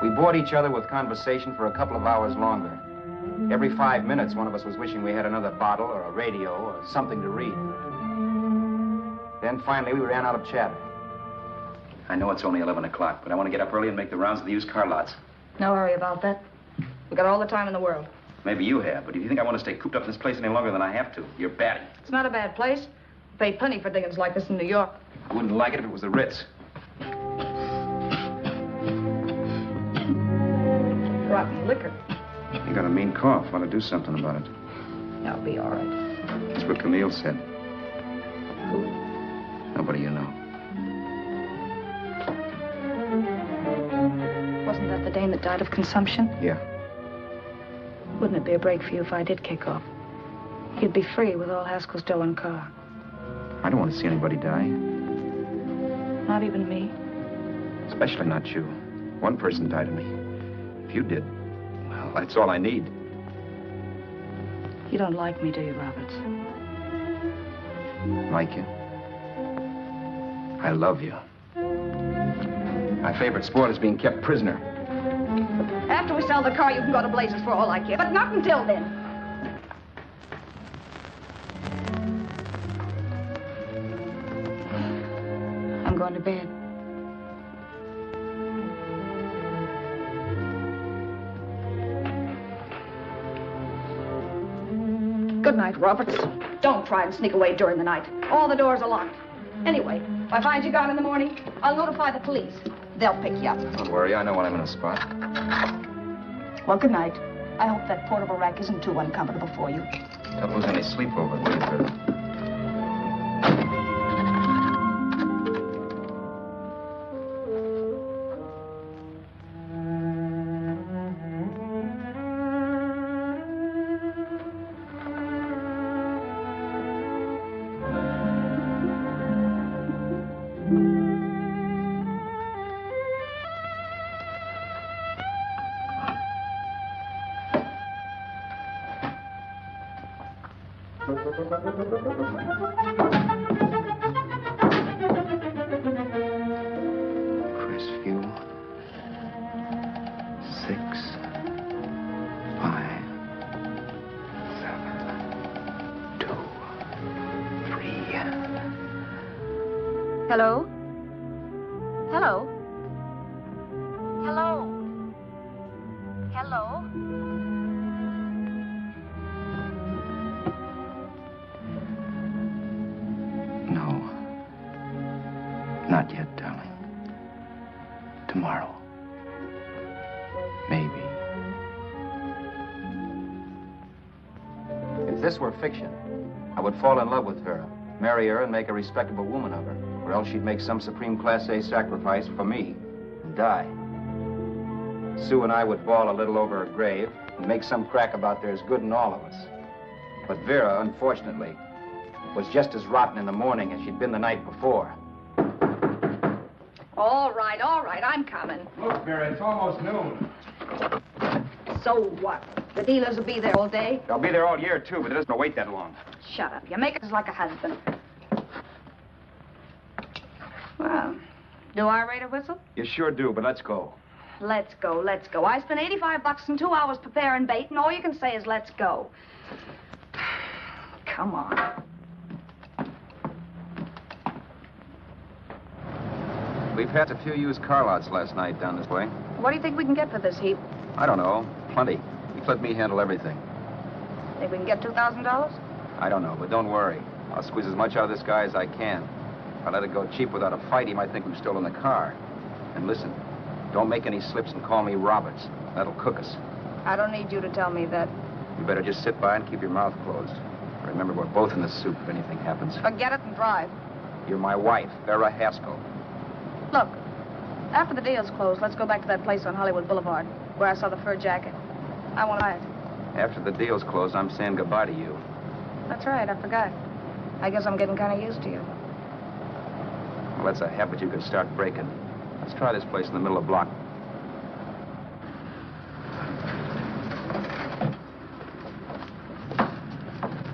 [SPEAKER 2] We bored each other with conversation for a couple of hours longer. Every 5 minutes, one of us was wishing we had another bottle or a radio or something to read. Then finally, we ran out of chatter. I know it's only 11 o'clock, but I want to get up early and make the rounds of the used car lots.
[SPEAKER 7] No hurry about that. We've got all the time in the world.
[SPEAKER 2] Maybe you have, but if you think I want to stay cooped up in this place any longer than I have to, you're batty.
[SPEAKER 7] It's not a bad place. We pay plenty for diggings like this in New York.
[SPEAKER 2] I wouldn't like it if it was the Ritz.
[SPEAKER 7] Rotten liquor.
[SPEAKER 2] You got a mean cough. Want to do something about it.
[SPEAKER 7] I'll be all right.
[SPEAKER 2] That's what Camille said.
[SPEAKER 7] Who?
[SPEAKER 2] Nobody you know.
[SPEAKER 7] Wasn't that the dame that died of consumption?
[SPEAKER 2] Yeah.
[SPEAKER 7] Wouldn't it be a break for you if I did kick off? You'd be free with all Haskell's dough and car.
[SPEAKER 2] I don't want to see anybody die.
[SPEAKER 7] Not even me.
[SPEAKER 2] Especially not you. One person died of me. If you did, well, that's all I need.
[SPEAKER 7] You don't like me, do you, Roberts?
[SPEAKER 2] Like you? I love you. My favorite sport is being kept prisoner.
[SPEAKER 7] After we sell the car, you can go to blazes for all I care. But not until then. I'm going to bed. Good night, Roberts. Don't try and sneak away during the night. All the doors are locked. Anyway, if I find you gone in the morning, I'll notify the police. They'll pick you up.
[SPEAKER 2] Don't worry, I know when I'm in a spot.
[SPEAKER 7] Well, good night. I hope that portable rack isn't too uncomfortable for you.
[SPEAKER 2] Don't lose any sleep over it, will you, Phil? Crestview. 6, 5, 7, 2, 3.
[SPEAKER 7] Hello? Hello? Hello? Hello?
[SPEAKER 2] No. Not Not yet, darling. Tomorrow. Maybe. If this were fiction, I would fall in love with her, marry her, and make a respectable woman of her. Or else she'd make some supreme Class A sacrifice for me and die. Sue and I would bawl a little over her grave and make some crack about there's good in all of us. But Vera, unfortunately, was just as rotten in the morning as she'd been the night before.
[SPEAKER 7] All right, I'm coming.
[SPEAKER 8] Look, Vera, it's almost noon.
[SPEAKER 7] So what? The dealers will be there all day?
[SPEAKER 2] They'll be there all year, too, but it doesn't wait that long.
[SPEAKER 7] Shut up. You make it like a husband. Well, do I rate a whistle?
[SPEAKER 2] You sure do, but let's go.
[SPEAKER 7] Let's go. I spent $85 in 2 hours preparing bait, and all you can say is let's go. Come on.
[SPEAKER 2] We've had a few used car lots last night down this way.
[SPEAKER 7] What do you think we can get for this heap?
[SPEAKER 2] I don't know. Plenty. Just let me handle everything.
[SPEAKER 7] Think we can get $2,000?
[SPEAKER 2] I don't know, but don't worry. I'll squeeze as much out of this guy as I can. If I let it go cheap without a fight, he might think we've stolen the car. And listen, don't make any slips and call me Roberts. That'll cook us.
[SPEAKER 7] I don't need you to tell me that.
[SPEAKER 2] You better just sit by and keep your mouth closed. Remember, we're both in the soup if anything happens.
[SPEAKER 7] Forget it and drive.
[SPEAKER 2] You're my wife, Vera Haskell.
[SPEAKER 7] Look, after the deal's closed, let's go back to that place on Hollywood Boulevard where I saw the fur jacket. I want to buy it.
[SPEAKER 2] After the deal's closed, I'm saying goodbye to you.
[SPEAKER 7] That's right, I forgot. I guess I'm getting kind of used to you.
[SPEAKER 2] Well, that's a habit you could start breaking. Let's try this place in the middle of the block.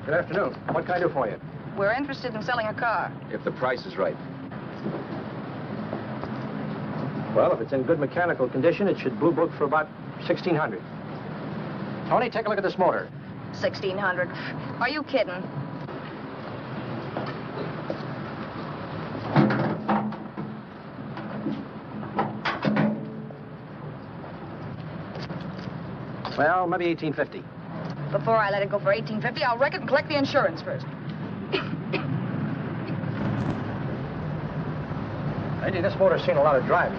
[SPEAKER 4] Good afternoon. What can I do for you?
[SPEAKER 7] We're interested in selling a car.
[SPEAKER 2] If the price is right.
[SPEAKER 4] Well, if it's in good mechanical condition, it should blue book for about $1,600. Tony, take a look at this motor.
[SPEAKER 7] $1,600. Are you kidding?
[SPEAKER 4] Well, maybe $1,850.
[SPEAKER 7] Before I let it go for $1,850, I'll wreck it and collect the insurance first.
[SPEAKER 4] Lady, this motor's seen a lot of driving.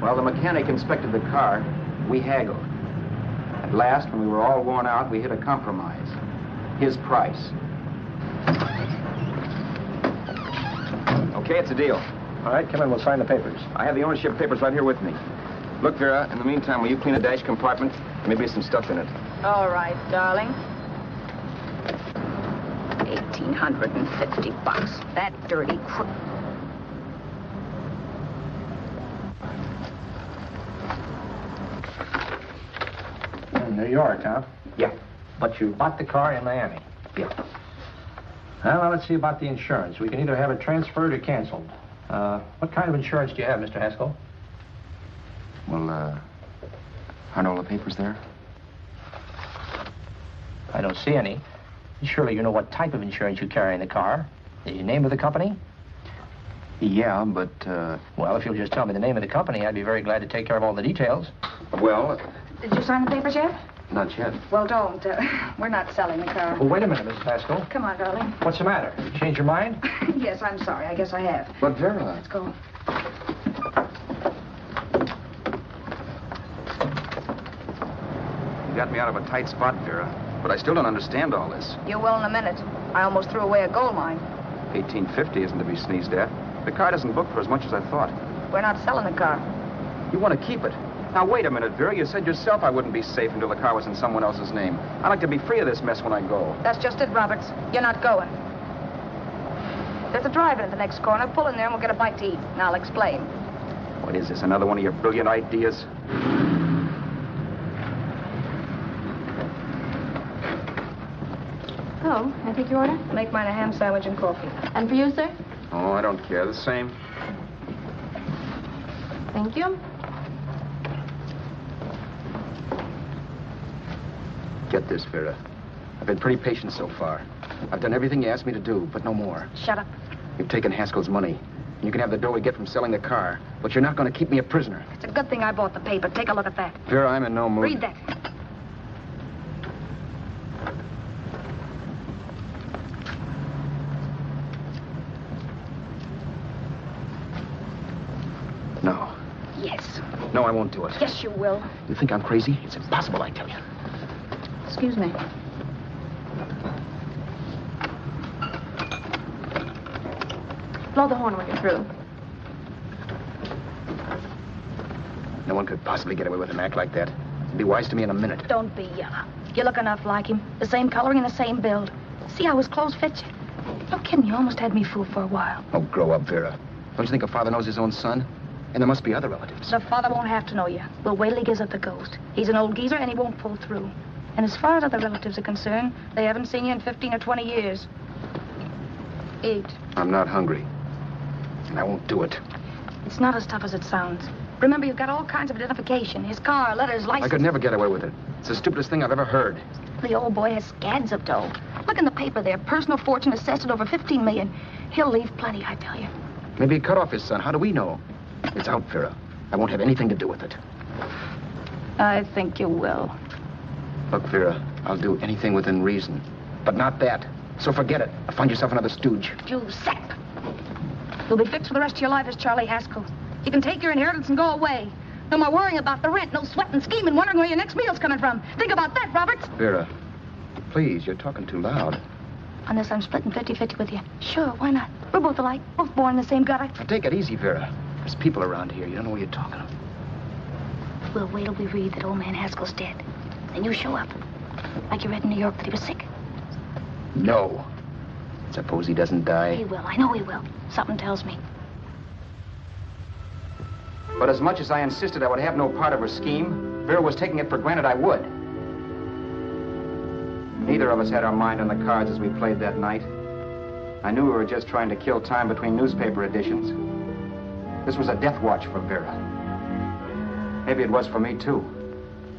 [SPEAKER 2] While the mechanic inspected the car, we haggled. At last, when we were all worn out, we hit a compromise. His price. Okay, it's a deal.
[SPEAKER 4] All right, come in, we'll sign the papers.
[SPEAKER 2] I have the ownership papers right here with me. Look, Vera, in the meantime, will you clean the dash compartment? Maybe some stuff in it.
[SPEAKER 7] All right, darling. $1,850. That dirty crook.
[SPEAKER 4] In New York, huh?
[SPEAKER 2] Yeah.
[SPEAKER 4] But you bought the car in Miami.
[SPEAKER 2] Yeah.
[SPEAKER 4] Well, now let's see about the insurance. We can either have it transferred or canceled. What kind of insurance do you have, Mr. Haskell?
[SPEAKER 2] Well, aren't all the papers there?
[SPEAKER 4] I don't see any. Surely you know what type of insurance you carry in the car. The name of the company?
[SPEAKER 2] Yeah, but,
[SPEAKER 4] Well, if you'll just tell me the name of the company, I'd be very glad to take care of all the details.
[SPEAKER 2] well,
[SPEAKER 7] Did you sign the papers yet?
[SPEAKER 2] not yet.
[SPEAKER 7] Well, don't. We're not selling the car.
[SPEAKER 4] Well, wait a minute, Mrs. Haskell.
[SPEAKER 7] Come on, darling.
[SPEAKER 4] What's the matter? You changed your mind?
[SPEAKER 7] Yes, I'm sorry. I guess I have.
[SPEAKER 2] But, Vera...
[SPEAKER 7] Let's go.
[SPEAKER 2] You got me out of a tight spot, Vera. But I still don't understand all this.
[SPEAKER 7] You will in a minute. I almost threw away a gold mine.
[SPEAKER 2] 1850 isn't to be sneezed at. The car doesn't book for as much as I thought.
[SPEAKER 7] We're not selling the car.
[SPEAKER 2] You want to keep it. Now, wait a minute, Vera. You said yourself I wouldn't be safe until the car was in someone else's name. I'd like to be free of this mess when I go.
[SPEAKER 7] That's just it, Roberts. You're not going. There's a drive-in at the next corner. Pull in there and we'll get a bite to eat. And I'll explain.
[SPEAKER 2] What is this, another one of your brilliant ideas?
[SPEAKER 3] Oh, I take your order?
[SPEAKER 7] Make mine a ham sandwich and coffee.
[SPEAKER 3] And for you, sir?
[SPEAKER 2] Oh, I don't care. The same.
[SPEAKER 3] Thank you.
[SPEAKER 2] Get this, Vera. I've been pretty patient so far. I've done everything you asked me to do, but no more.
[SPEAKER 7] Shut up.
[SPEAKER 2] You've taken Haskell's money. And you can have the dough we get from selling the car, but you're not going to keep me a prisoner.
[SPEAKER 7] It's a good thing I bought the paper. Take a look at that.
[SPEAKER 2] Vera, I'm in no mood.
[SPEAKER 7] Read that.
[SPEAKER 4] No.
[SPEAKER 7] Yes.
[SPEAKER 4] No, I won't do it.
[SPEAKER 7] Yes, you will.
[SPEAKER 4] You think I'm crazy? It's impossible, I tell you.
[SPEAKER 7] Excuse me. Blow the horn when you're through.
[SPEAKER 4] No one could possibly get away with an act like that. It'd be wise to me in a minute.
[SPEAKER 7] Don't be yellow. You look enough like him. The same coloring and the same build. See how his clothes fit you? No kidding, you almost had me fooled for a while.
[SPEAKER 4] Oh, grow up, Vera. Don't you think a father knows his own son? And there must be other relatives.
[SPEAKER 7] The father won't have to know you. We'll wait till he gives up the ghost. He's an old geezer and he won't pull through. And as far as other relatives are concerned, they haven't seen you in 15 or 20 years. Eat.
[SPEAKER 4] I'm not hungry. And I won't do it.
[SPEAKER 7] It's not as tough as it sounds. Remember, you've got all kinds of identification. His car, letters, license.
[SPEAKER 4] I could never get away with it. It's the stupidest thing I've ever heard.
[SPEAKER 7] The old boy has scads of dough. Look in the paper there. Personal fortune assessed at over 15 million. He'll leave plenty, I tell you.
[SPEAKER 4] Maybe he cut off his son. How do we know? It's out, Vera. I won't have anything to do with it.
[SPEAKER 7] I think you will.
[SPEAKER 4] Look, Vera, I'll do anything within reason. But not that. So forget it. Or find yourself another stooge.
[SPEAKER 7] You sap. You'll be fixed for the rest of your life as Charlie Haskell. You can take your inheritance and go away. No more worrying about the rent, no sweating, scheming, wondering where your next meal's coming from. Think about that, Roberts.
[SPEAKER 4] Vera, please, you're talking too loud.
[SPEAKER 7] On this, I'm splitting 50-50 with you. Sure, why not? We're both alike, both born in the same gutter.
[SPEAKER 4] Now, take it easy, Vera. There's people around here. You don't know what you're talking of.
[SPEAKER 7] We'll wait till we read that old man Haskell's dead. Then you show up. Like you read in New York that he was sick.
[SPEAKER 4] No. Suppose he doesn't die.
[SPEAKER 7] He will. I know he will. Something tells me.
[SPEAKER 2] But as much as I insisted I would have no part of her scheme, Vera was taking it for granted I would. Neither of us had our mind on the cards as we played that night. I knew we were just trying to kill time between newspaper editions. This was a death watch for Vera. Maybe it was for me, too.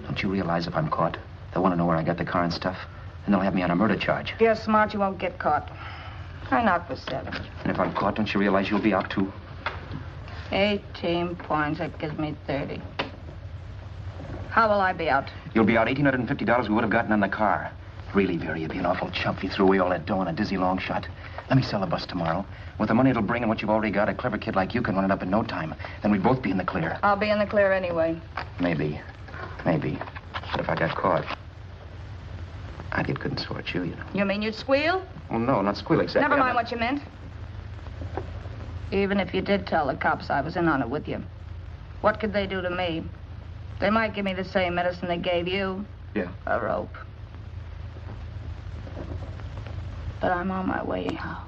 [SPEAKER 4] Don't you realize if I'm caught, they'll want to know where I got the car and stuff, and they'll have me on a murder charge.
[SPEAKER 7] If you're smart, you won't get caught. I knock for 7.
[SPEAKER 4] And if I'm caught, don't you realize you'll be out, too?
[SPEAKER 7] 18 points, that gives me 30. How will I be out?
[SPEAKER 4] You'll be out $1,850 we would have gotten on the car. Really, Vera, you'd be an awful chump if you threw away all that dough on a dizzy long shot. Let me sell the bus tomorrow. With the money it'll bring and what you've already got, a clever kid like you can run it up in no time. Then we'd both be in the clear.
[SPEAKER 7] I'll be in the clear anyway.
[SPEAKER 4] Maybe. But if I got caught, I'd get good and sore at you, you know.
[SPEAKER 7] You mean you'd squeal?
[SPEAKER 4] Oh, no, not squeal exactly.
[SPEAKER 7] Never mind what you meant. Even if you did tell the cops I was in on it with you, what could they do to me? They might give me the same medicine they gave you.
[SPEAKER 4] Yeah.
[SPEAKER 7] A rope. But I'm on my way anyhow.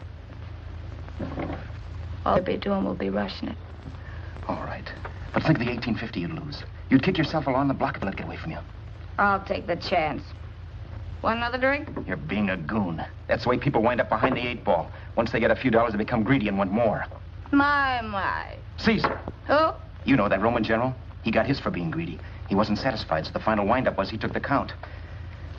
[SPEAKER 7] All you'll be doing will be rushing it.
[SPEAKER 4] All right. But think of the $1,850 you'd lose. You'd kick yourself along the block if I let it get away from you.
[SPEAKER 7] I'll take the chance. Want another drink?
[SPEAKER 4] You're being a goon. That's the way people wind up behind the 8 ball. Once they get a few dollars, they become greedy and want more.
[SPEAKER 7] My.
[SPEAKER 4] Caesar.
[SPEAKER 7] Who?
[SPEAKER 4] You know that Roman general? He got his for being greedy. He wasn't satisfied, so the final wind-up was he took the count.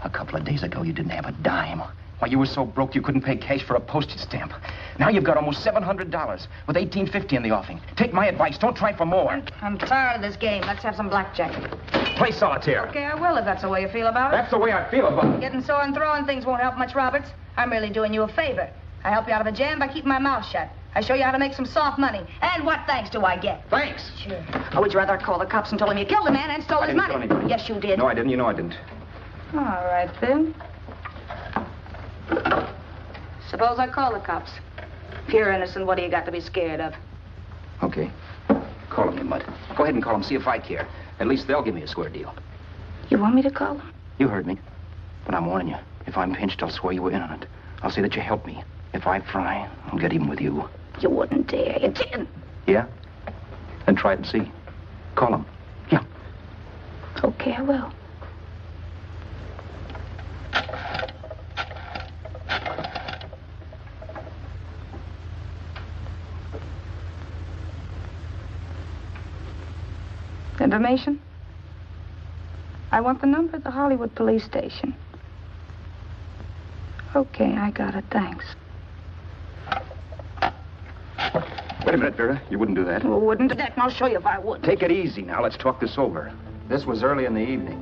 [SPEAKER 4] A couple of days ago, you didn't have a dime. Why, you were so broke you couldn't pay cash for a postage stamp. Now you've got almost $700 with $1,850 in the offing. Take my advice. Don't try for more.
[SPEAKER 7] I'm tired of this game. Let's have some blackjack.
[SPEAKER 4] Play solitaire.
[SPEAKER 7] Okay, I will if that's the way you feel about it.
[SPEAKER 4] That's the way I feel about it.
[SPEAKER 7] Getting sore and throwing things won't help much, Roberts. I'm really doing you a favor. I help you out of a jam by keeping my mouth shut. I show you how to make some soft money. And what thanks do I get?
[SPEAKER 4] Thanks.
[SPEAKER 7] Sure. Or would you rather call the cops and told them you killed the man and stole his money?
[SPEAKER 4] I didn't kill anybody.
[SPEAKER 7] Yes, you did.
[SPEAKER 2] No, I didn't. You know I didn't.
[SPEAKER 7] All right, then. Suppose I call the cops. If you're innocent, what do you got to be scared of?
[SPEAKER 4] Okay. Call him, you mutt. Go ahead and call him, see if I care. At least they'll give me a square deal.
[SPEAKER 7] You want me to call them?
[SPEAKER 4] You heard me. But I'm warning you. If I'm pinched, I'll swear you were in on it. I'll say that you helped me. If I fry, I'll get even with you.
[SPEAKER 7] You wouldn't dare. You didn't.
[SPEAKER 4] Yeah? Then try it and see. Call him. Yeah.
[SPEAKER 7] Okay, I will. Information? I want the number at the Hollywood police station. Okay, I got it. Thanks.
[SPEAKER 4] Wait a minute, Vera. You wouldn't do that.
[SPEAKER 7] Well, wouldn't do that, and I'll show you if I would.
[SPEAKER 4] Take it easy now. Let's talk this over.
[SPEAKER 2] This was early in the evening,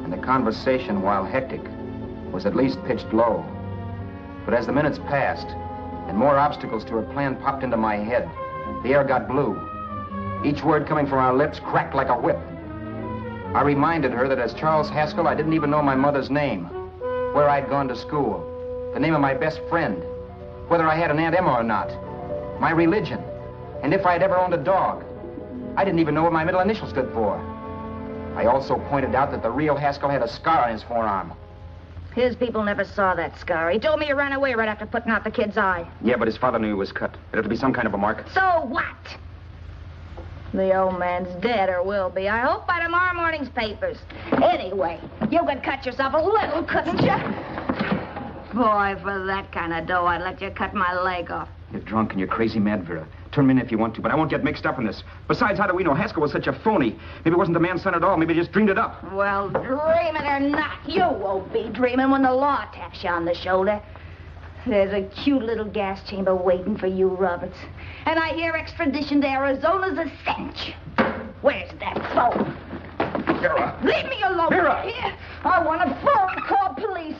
[SPEAKER 2] and the conversation, while hectic, was at least pitched low. But as the minutes passed, and more obstacles to her plan popped into my head, the air got blue. each word coming from our lips cracked like a whip. I reminded her that as Charles Haskell, I didn't even know my mother's name, where I'd gone to school, the name of my best friend, whether I had an Aunt Emma or not, my religion, and if I'd ever owned a dog. I didn't even know what my middle initial stood for. I also pointed out that the real Haskell had a scar on his forearm.
[SPEAKER 7] His people never saw that scar. He told me he ran away right after putting out the kid's eye.
[SPEAKER 2] Yeah, but his father knew he was cut. It had to be some kind of a mark.
[SPEAKER 7] So what? The old man's dead, or will be. I hope by tomorrow morning's papers. Anyway, you could cut yourself a little, couldn't you? Boy, for that kind of dough, I'd let you cut my leg off.
[SPEAKER 2] You're drunk and you're crazy mad, Vera. Turn me in if you want to, but I won't get mixed up in this. Besides, how do we know Haskell was such a phony? Maybe it wasn't the man's son at all. Maybe he just dreamed it up.
[SPEAKER 7] Well, dreaming or not, you won't be dreaming when the law taps you on the shoulder. There's a cute little gas chamber waiting for you, Roberts. And I hear extradition to Arizona's a cinch. Where's that phone?
[SPEAKER 2] Vera!
[SPEAKER 7] Leave me alone.
[SPEAKER 2] Vera!
[SPEAKER 7] Here. I want a phone. Call police.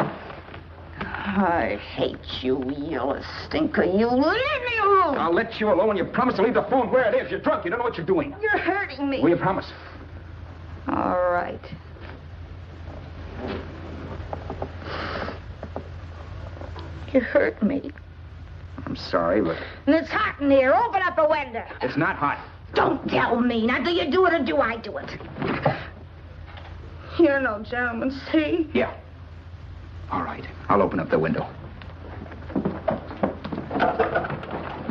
[SPEAKER 7] I hate you yellow stinker. You leave me alone.
[SPEAKER 2] I'll let you alone. You promised to leave the phone where it is. You're drunk. You don't know what you're doing.
[SPEAKER 7] You're hurting me.
[SPEAKER 2] Will you promise?
[SPEAKER 7] All right. You hurt me.
[SPEAKER 2] I'm sorry, but...
[SPEAKER 7] And it's hot in here. Open up a window.
[SPEAKER 2] It's not hot.
[SPEAKER 7] Don't tell me. Now, do you do it or do I do it? You're no gentleman, see?
[SPEAKER 2] Yeah. All right. I'll open up the window.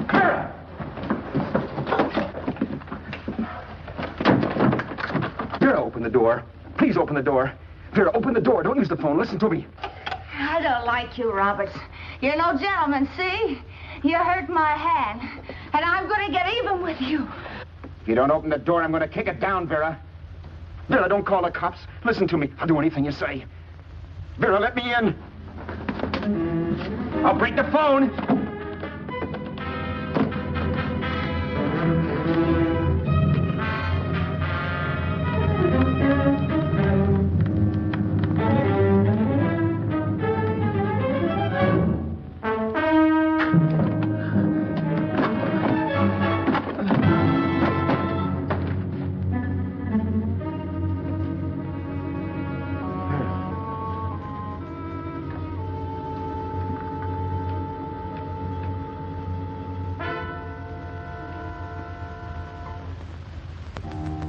[SPEAKER 2] Vera! Vera, open the door. Please open the door. Vera, open the door. Don't use the phone. Listen to me.
[SPEAKER 7] I don't like you, Roberts. You're no gentleman, see? You hurt my hand, and I'm going to get even with you.
[SPEAKER 2] If you don't open the door, I'm going to kick it down, Vera. Vera, don't call the cops. Listen to me. I'll do anything you say. Vera, let me in. I'll break the phone.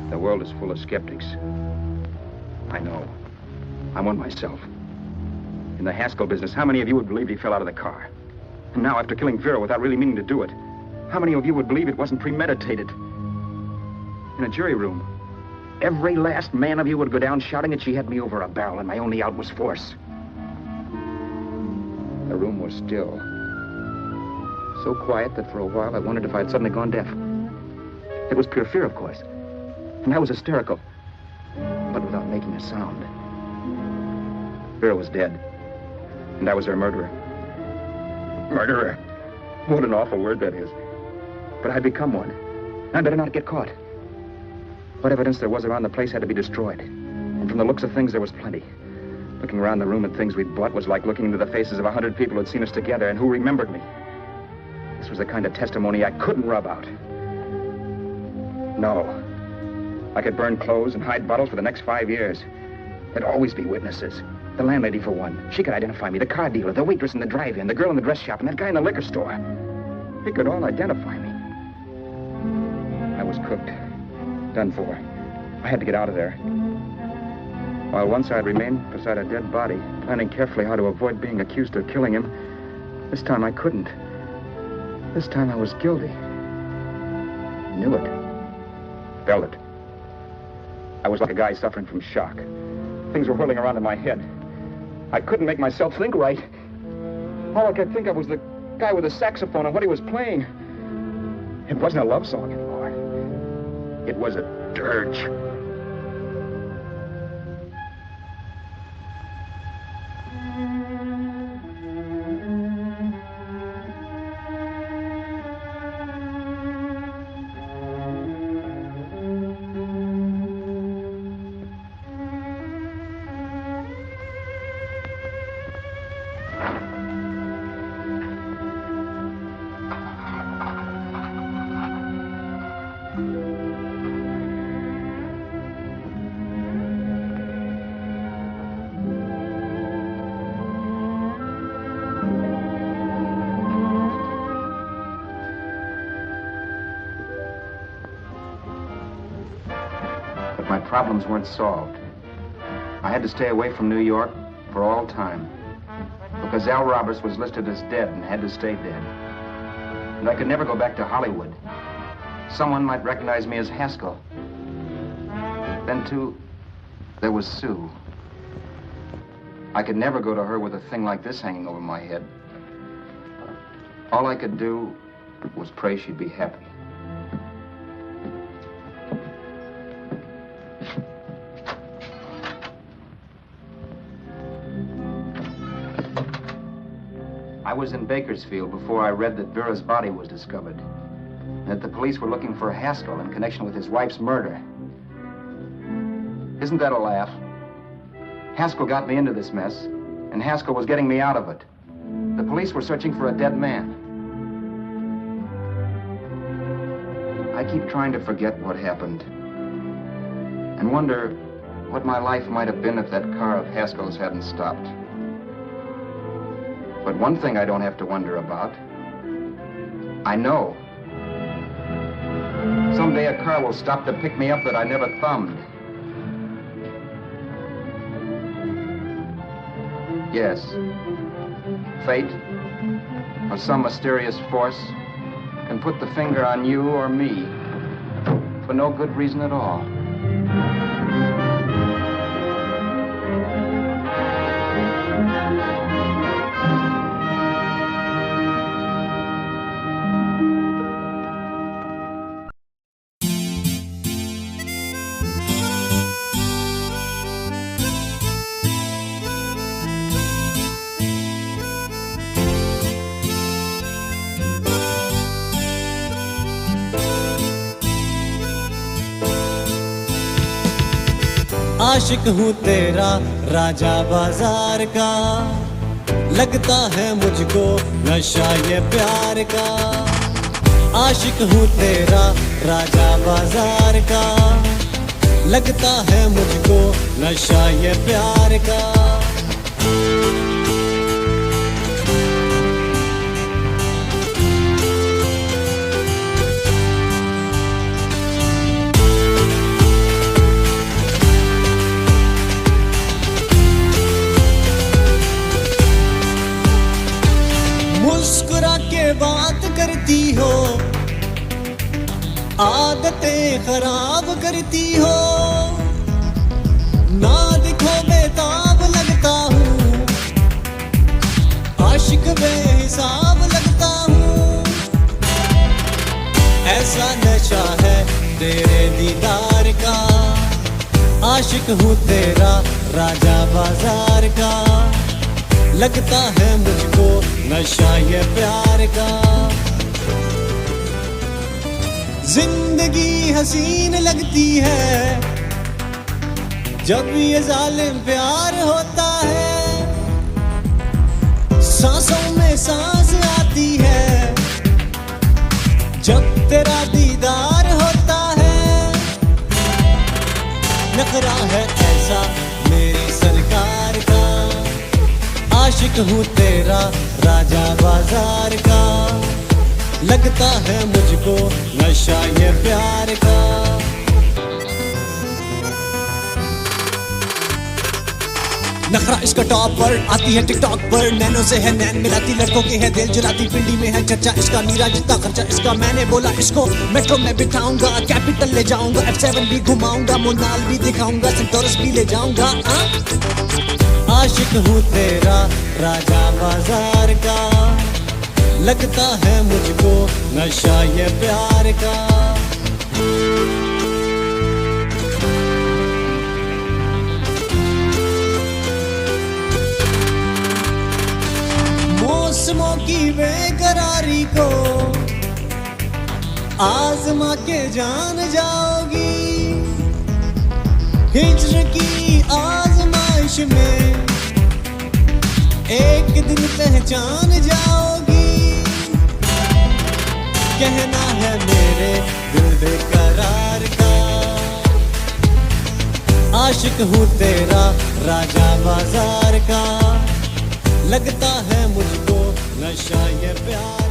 [SPEAKER 2] The world is full of skeptics. I know. I'm one myself. In the Haskell business, how many of you would believe he fell out of the car? And now, after killing Vera without really meaning to do it, how many of you would believe it wasn't premeditated? In a jury room, every last man of you would go down shouting that she had me over a barrel and my only out was force. The room was still. So quiet that for a while I wondered if I'd suddenly gone deaf. It was pure fear, of course. And I was hysterical, but without making a sound. Vera was dead, and I was her murderer. Murderer? What an awful word that is. But I'd become one. I better not get caught. What evidence there was around the place had to be destroyed. And from the looks of things, there was plenty. Looking around the room at things we'd bought was like looking into the faces of 100 people who'd seen us together and who remembered me. This was the kind of testimony I couldn't rub out. No. I could burn clothes and hide bottles for the next 5 years. There'd always be witnesses. The landlady, for one. She could identify me. The car dealer, the waitress in the drive-in, the girl in the dress shop, and that guy in the liquor store. They could all identify me. I was cooked. Done for. I had to get out of there. While once I'd remained beside a dead body, planning carefully how to avoid being accused of killing him, this time I couldn't. This time I was guilty. Knew it. Felt it. I was like a guy suffering from shock. Things were whirling around in my head. I couldn't make myself think right. All I could think of was the guy with the saxophone and what he was playing. It wasn't a love song anymore. It was a dirge. but my problems weren't solved. I had to stay away from New York for all time because Al Roberts was listed as dead and had to stay dead. And I could never go back to Hollywood. Someone might recognize me as Haskell. Then, too, there was Sue. I could never go to her with a thing like this hanging over my head. All I could do was pray she'd be happy. I was in Bakersfield before I read that Vera's body was discovered, and that the police were looking for Haskell in connection with his wife's murder. Isn't that a laugh? Haskell got me into this mess, and Haskell was getting me out of it. The police were searching for a dead man. I keep trying to forget what happened and wonder what my life might have been if that car of Haskell's hadn't stopped. But one thing I don't have to wonder about, I know. Someday a car will stop to pick me up that I never thumbed. Yes, fate or some mysterious force can put the finger on you or me for no good reason at all.
[SPEAKER 9] आशिक हूँ तेरा राजा बाजार का, लगता है मुझको नशा ये प्यार का। आशिक हूँ तेरा राजा बाजार का, लगता है मुझको नशा ये प्यार का। मुस्कुरा के बात करती हो, आदतें खराब करती हो। ना दिखो बेताब लगता हूँ, आशिक बेहिसाब लगता हूँ। ऐसा नशा है तेरे दीदार का, आशिक हूँ तेरा राजा बाजार का, लगता है मुझको नशा ये प्यार का। जिंदगी हसीन लगती है जब ये जालिम प्यार होता है। सांसों में सांस आती है जब तेरा दीदार होता है। नखरा है ऐसा मेरी सरकार का, आशिक हूँ तेरा राजा बाजार का, लगता है मुझको नशा ये प्यार का। नखरा इसका टॉप पर आती है टिकटॉक पर, नैनो से है नैन मिलाती, लड़कों के है दिल जलाती, पिंडी में है चर्चा इसका, नीरा जितना खर्चा इसका। मैंने बोला इसको मेट्रो में बिठाऊंगा, कैपिटल ले जाऊंगा, F7 भी घुमाऊंगा, मोनाल भी दिखाऊंगा, सेंटोरस भी ले जाऊंगा। आशिक हूँ तेरा राजा बाजार का, लगता है मुझको नशा ये प्यार का। मौसमों की बेकरारी को आजमा के जान जाओगी, हिज्र की आजमाइश में एक दिन पहचान जाओगी। कहना है मेरे दिल बेकरार का, आशिक हूँ तेरा राजा बाजार का, लगता है मुझको नशा ये प्यार।